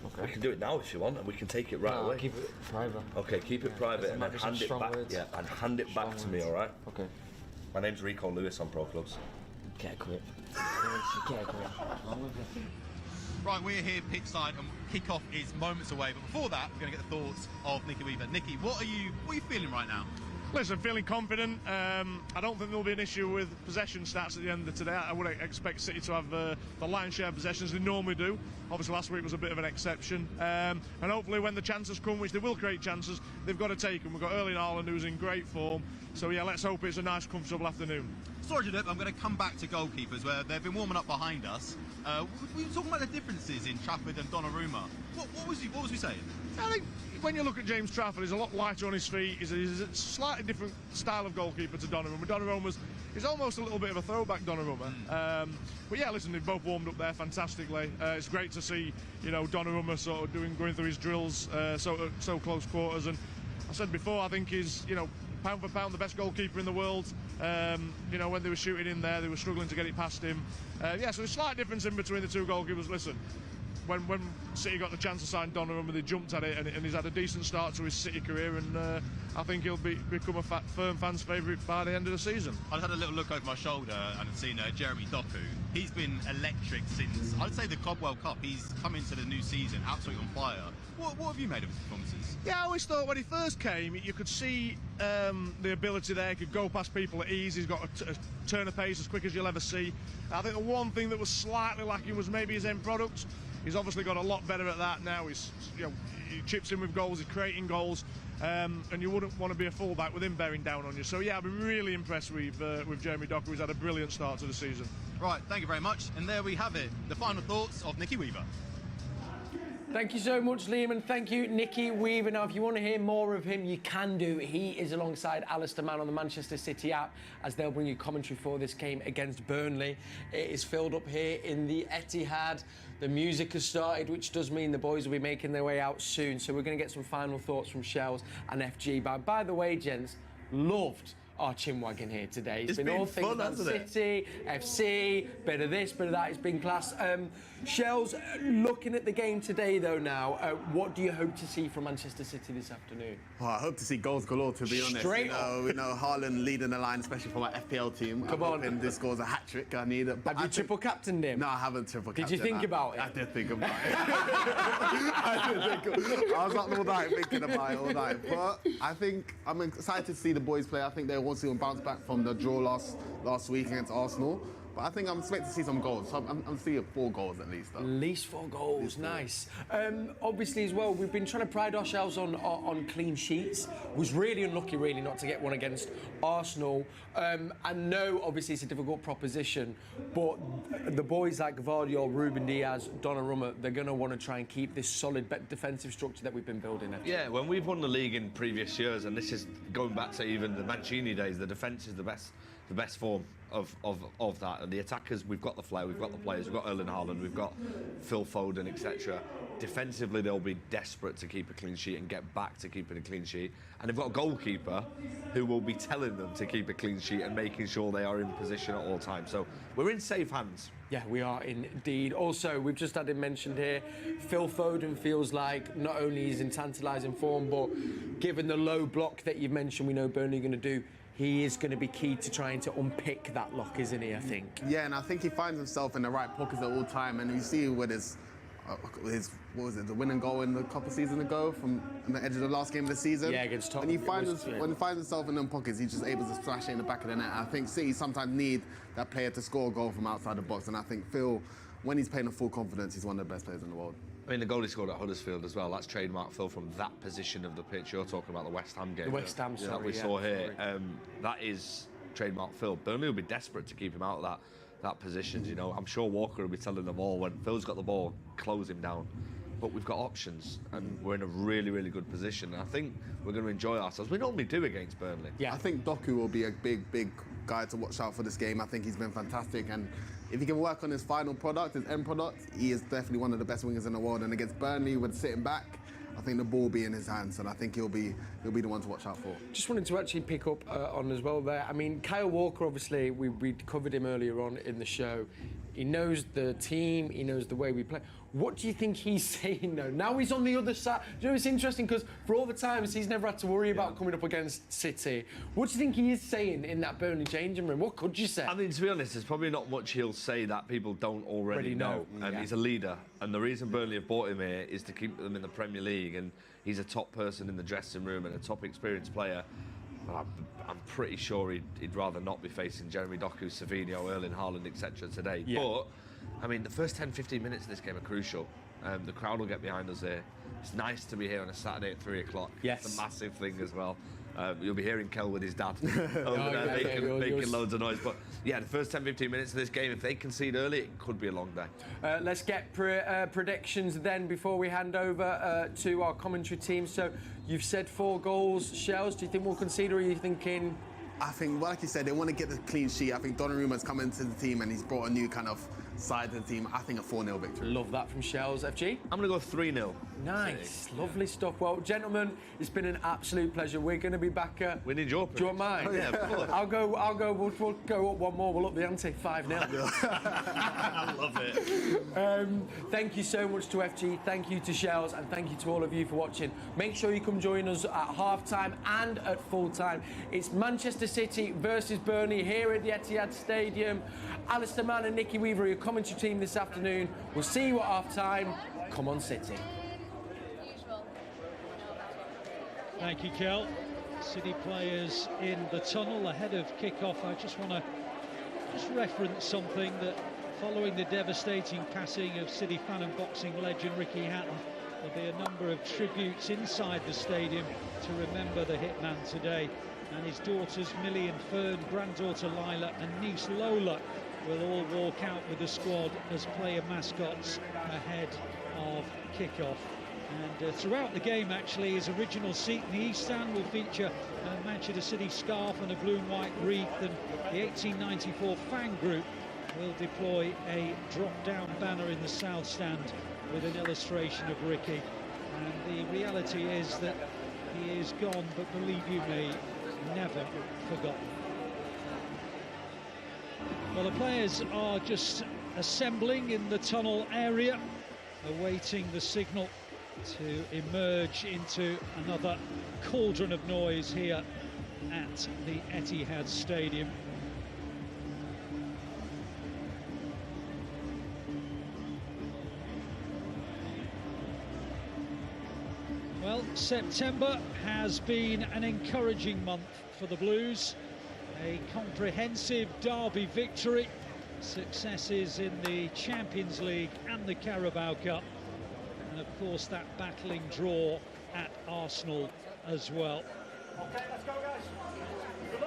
Okay. We can do it now if you want, and we can take it right away. Keep it private. Okay, keep it private and then hand it back. Words. Yeah, and hand it back to me, all right? Okay. My name's Rico Lewis on Pro Clubs. Get quit. Right, we're here pitchside, and kick-off is moments away. But before that, we're going to get the thoughts of Nicky Weaver. Nicky, what are you feeling right now? Listen, feeling confident. I don't think there'll be an issue with possession stats at the end of today. I would expect City to have the lion's share of possessions they normally do. Obviously, last week was a bit of an exception. And hopefully, when the chances come, which they will create chances, they've got to take them. We've got Erling Haaland, who's in great form. So, yeah, let's hope it's a nice, comfortable afternoon. Sorry, Philip, I'm going to come back to goalkeepers where they've been warming up behind us. We were talking about the differences in Trafford and Donnarumma. What was we saying? I think when you look at James Trafford, he's a lot lighter on his feet. He's a slightly different style of goalkeeper to Donnarumma. Donnarumma's is almost a little bit of a throwback Donnarumma. But yeah, listen, they've both warmed up there fantastically. It's great to see, Donnarumma sort of going through his drills so close quarters. And I said before, I think he's, pound for pound the best goalkeeper in the world. When they were shooting in there, they were struggling to get it past him. So there's a slight difference in between the two goalkeepers. Listen, when City got the chance to sign Donnarumma, they jumped at it, and he's had a decent start to his City career, and I think he'll become a firm fan's favourite by the end of the season. I had a little look over my shoulder and I've seen Jeremy Doku. He's been electric since, I'd say, the Club World Cup. He's come into the new season absolutely on fire. What have you made of his performances? Yeah, I always thought when he first came, you could see the ability there. He could go past people at ease. He's got a turn of pace as quick as you'll ever see. I think the one thing that was slightly lacking was maybe his end product. He's obviously got a lot better at that now. He chips in with goals, he's creating goals, and you wouldn't want to be a fullback with him bearing down on you. So yeah, I've been really impressed with Jeremy Doku. He's had a brilliant start to the season. Right, thank you very much. And there we have it, the final thoughts of Nicky Weaver. Thank you so much, Liam, and thank you, Nicky Weaver. Now, if you want to hear more of him, you can do. He is alongside Alistair Mann on the Manchester City app as they'll bring you commentary for this game against Burnley. It is filled up here in the Etihad. The music has started, which does mean the boys will be making their way out soon. So we're going to get some final thoughts from Shells and FG. But by the way, gents, loved our chinwagon here today. It's been all things fun, about hasn't it? City, FC, bit of this, bit of that. It's been class. Shells, looking at the game today, though, now, what do you hope to see from Manchester City this afternoon? Well, I hope to see goals galore, to be honest. Straight We know Haaland leading the line, especially for my FPL team. Come on. And this scores a hat-trick. I need it. Have you triple captained him? No, I haven't triple captained. Did you think about it? I did think about it. I was up all night thinking about it all night. But I think I'm excited to see the boys play. I think they want to bounce back from the draw last week against Arsenal. But I think I'm expecting to see some goals. So I'm seeing 4 goals at least, though. At least 4 goals, nice. Obviously, as well, we've been trying to pride ourselves on clean sheets. Was really unlucky, really, not to get one against Arsenal. I know, obviously, it's a difficult proposition, but the boys like Gvardiol, Ruben Diaz, Donnarumma, they're going to want to try and keep this solid defensive structure that we've been building. Yeah, when we've won the league in previous years, and this is going back to even the Mancini days, the defence is the best form of that. And the attackers, we've got the flair, we've got the players, we've got Erling Haaland, we've got Phil Foden, etc. Defensively, they'll be desperate to keep a clean sheet and get back to keeping a clean sheet. And they've got a goalkeeper who will be telling them to keep a clean sheet and making sure they are in position at all times. So we're in safe hands. Yeah, we are indeed. Also, we've just had him mentioned here, Phil Foden feels like not only he's in tantalising form, but given the low block that you've mentioned, we know Burnley are going to do, he is going to be key to trying to unpick that lock, isn't he, I think? Yeah, and I think he finds himself in the right pockets at all time. And you see with his what was it, the winning goal in a couple of seasons ago from the edge of the last game of the season? Yeah, against Tottenham. When he finds himself in them pockets, he's just able to splash it in the back of the net. I think City sometimes need that player to score a goal from outside the box. And I think Phil, when he's playing at full confidence, he's one of the best players in the world. I mean, the goal he scored at Huddersfield as well, that's trademark Phil from that position of the pitch. You're talking about the West Ham game. The West Ham, sorry, that we saw here. That is trademark Phil. Burnley will be desperate to keep him out of that position. You know, I'm sure Walker will be telling them all, when Phil's got the ball, close him down. But we've got options, and we're in a really, really good position. And I think we're going to enjoy ourselves. We normally do against Burnley. Yeah, I think Doku will be a big guy to watch out for this game. I think he's been fantastic, and if he can work on his final product, his end product, he is definitely one of the best wingers in the world. And against Burnley, with sitting back, I think the ball will be in his hands, and I think he'll be the one to watch out for. Just wanted to actually pick up on as well there. I mean, Kyle Walker, obviously, we covered him earlier on in the show. He knows the team, he knows the way we play. What do you think he's saying, though? Now he's on the other side. You know, it's interesting because for all the times he's never had to worry about coming up against City. What do you think he is saying in that Burnley changing room? What could you say? I mean, to be honest, there's probably not much he'll say that people don't already know. And he's a leader. And the reason Burnley have bought him here is to keep them in the Premier League. And he's a top person in the dressing room and a top experienced player. But I'm pretty sure he'd rather not be facing Jeremy Doku, Savinho, Erling Haaland, etc. today. Yeah. But I mean, the first 10-15 minutes of this game are crucial. The crowd will get behind us here. It's nice to be here on a Saturday at 3 o'clock. Yes. It's a massive thing as well. You'll be hearing Kel with his dad over there making loads of noise. But yeah, the first 10-15 minutes of this game, if they concede early, it could be a long day. Let's get predictions then before we hand over to our commentary team. So you've said 4 goals. Shells, do you think we'll concede, or are you thinking? I think, like you said, they want to get the clean sheet. I think Donnaruma's come into the team and he's brought a new kind of side to the team. I think a 4-0 victory. Love that from Shells. FG? I'm going to go 3-0. Nice. Lovely stuff. Well, gentlemen, it's been an absolute pleasure. We're going to be back. We need your Do you want mine? Oh, yeah, of course. I'll go. We'll go up one more. We'll up the ante. 5-0. I love it. Thank you so much to FG. Thank you to Shells, and thank you to all of you for watching. Make sure you come join us at half-time and at full-time. It's Manchester City versus Burnley here at the Etihad Stadium. Alistair Mann and Nicky Weaver are your commentary team this afternoon. We'll see you at half-time. Come on, City. Thank you, Kel. City players in the tunnel ahead of kick-off. I just want to reference something that following the devastating passing of City fan and boxing legend Ricky Hatton, there'll be a number of tributes inside the stadium to remember the hitman today. And his daughters Millie and Fern, granddaughter Lila and niece Lola will all walk out with the squad as player mascots ahead of kick-off. And throughout the game, actually, his original seat in the East Stand will feature a Manchester City scarf and a blue and white wreath, and the 1894 fan group will deploy a drop-down banner in the South Stand with an illustration of Ricky. And the reality is that he is gone, but believe you me, never forgotten. Well, the players are just assembling in the tunnel area, awaiting the signal to emerge into another cauldron of noise here at the Etihad Stadium. Well, September has been an encouraging month for the Blues. A comprehensive derby victory, successes in the Champions League and the Carabao Cup, and of course that battling draw at Arsenal as well. Okay, let's go, guys.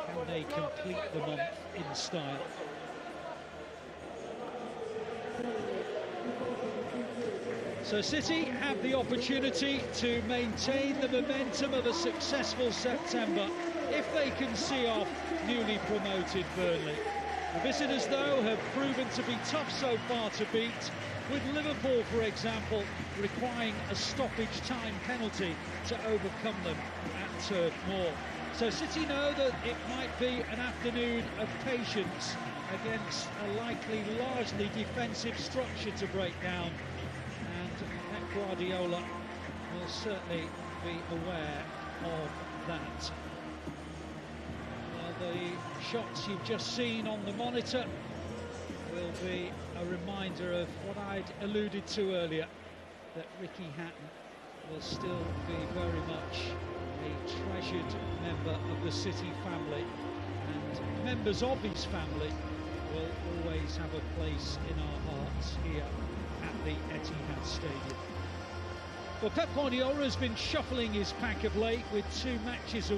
Can they complete the month in style? So City have the opportunity to maintain the momentum of a successful September if they can see off newly promoted Burnley. The visitors, though, have proven to be tough so far to beat, with Liverpool, for example, requiring a stoppage time penalty to overcome them at Turf Moor. So City know that it might be an afternoon of patience against a likely largely defensive structure to break down, and Pep Guardiola will certainly be aware of that. The shots you've just seen on the monitor will be a reminder of what I'd alluded to earlier, that Ricky Hatton will still be very much a treasured member of the City family, and members of his family will always have a place in our hearts here at the Etihad Stadium. Well, Pep Guardiola has been shuffling his pack of late with 2 matches a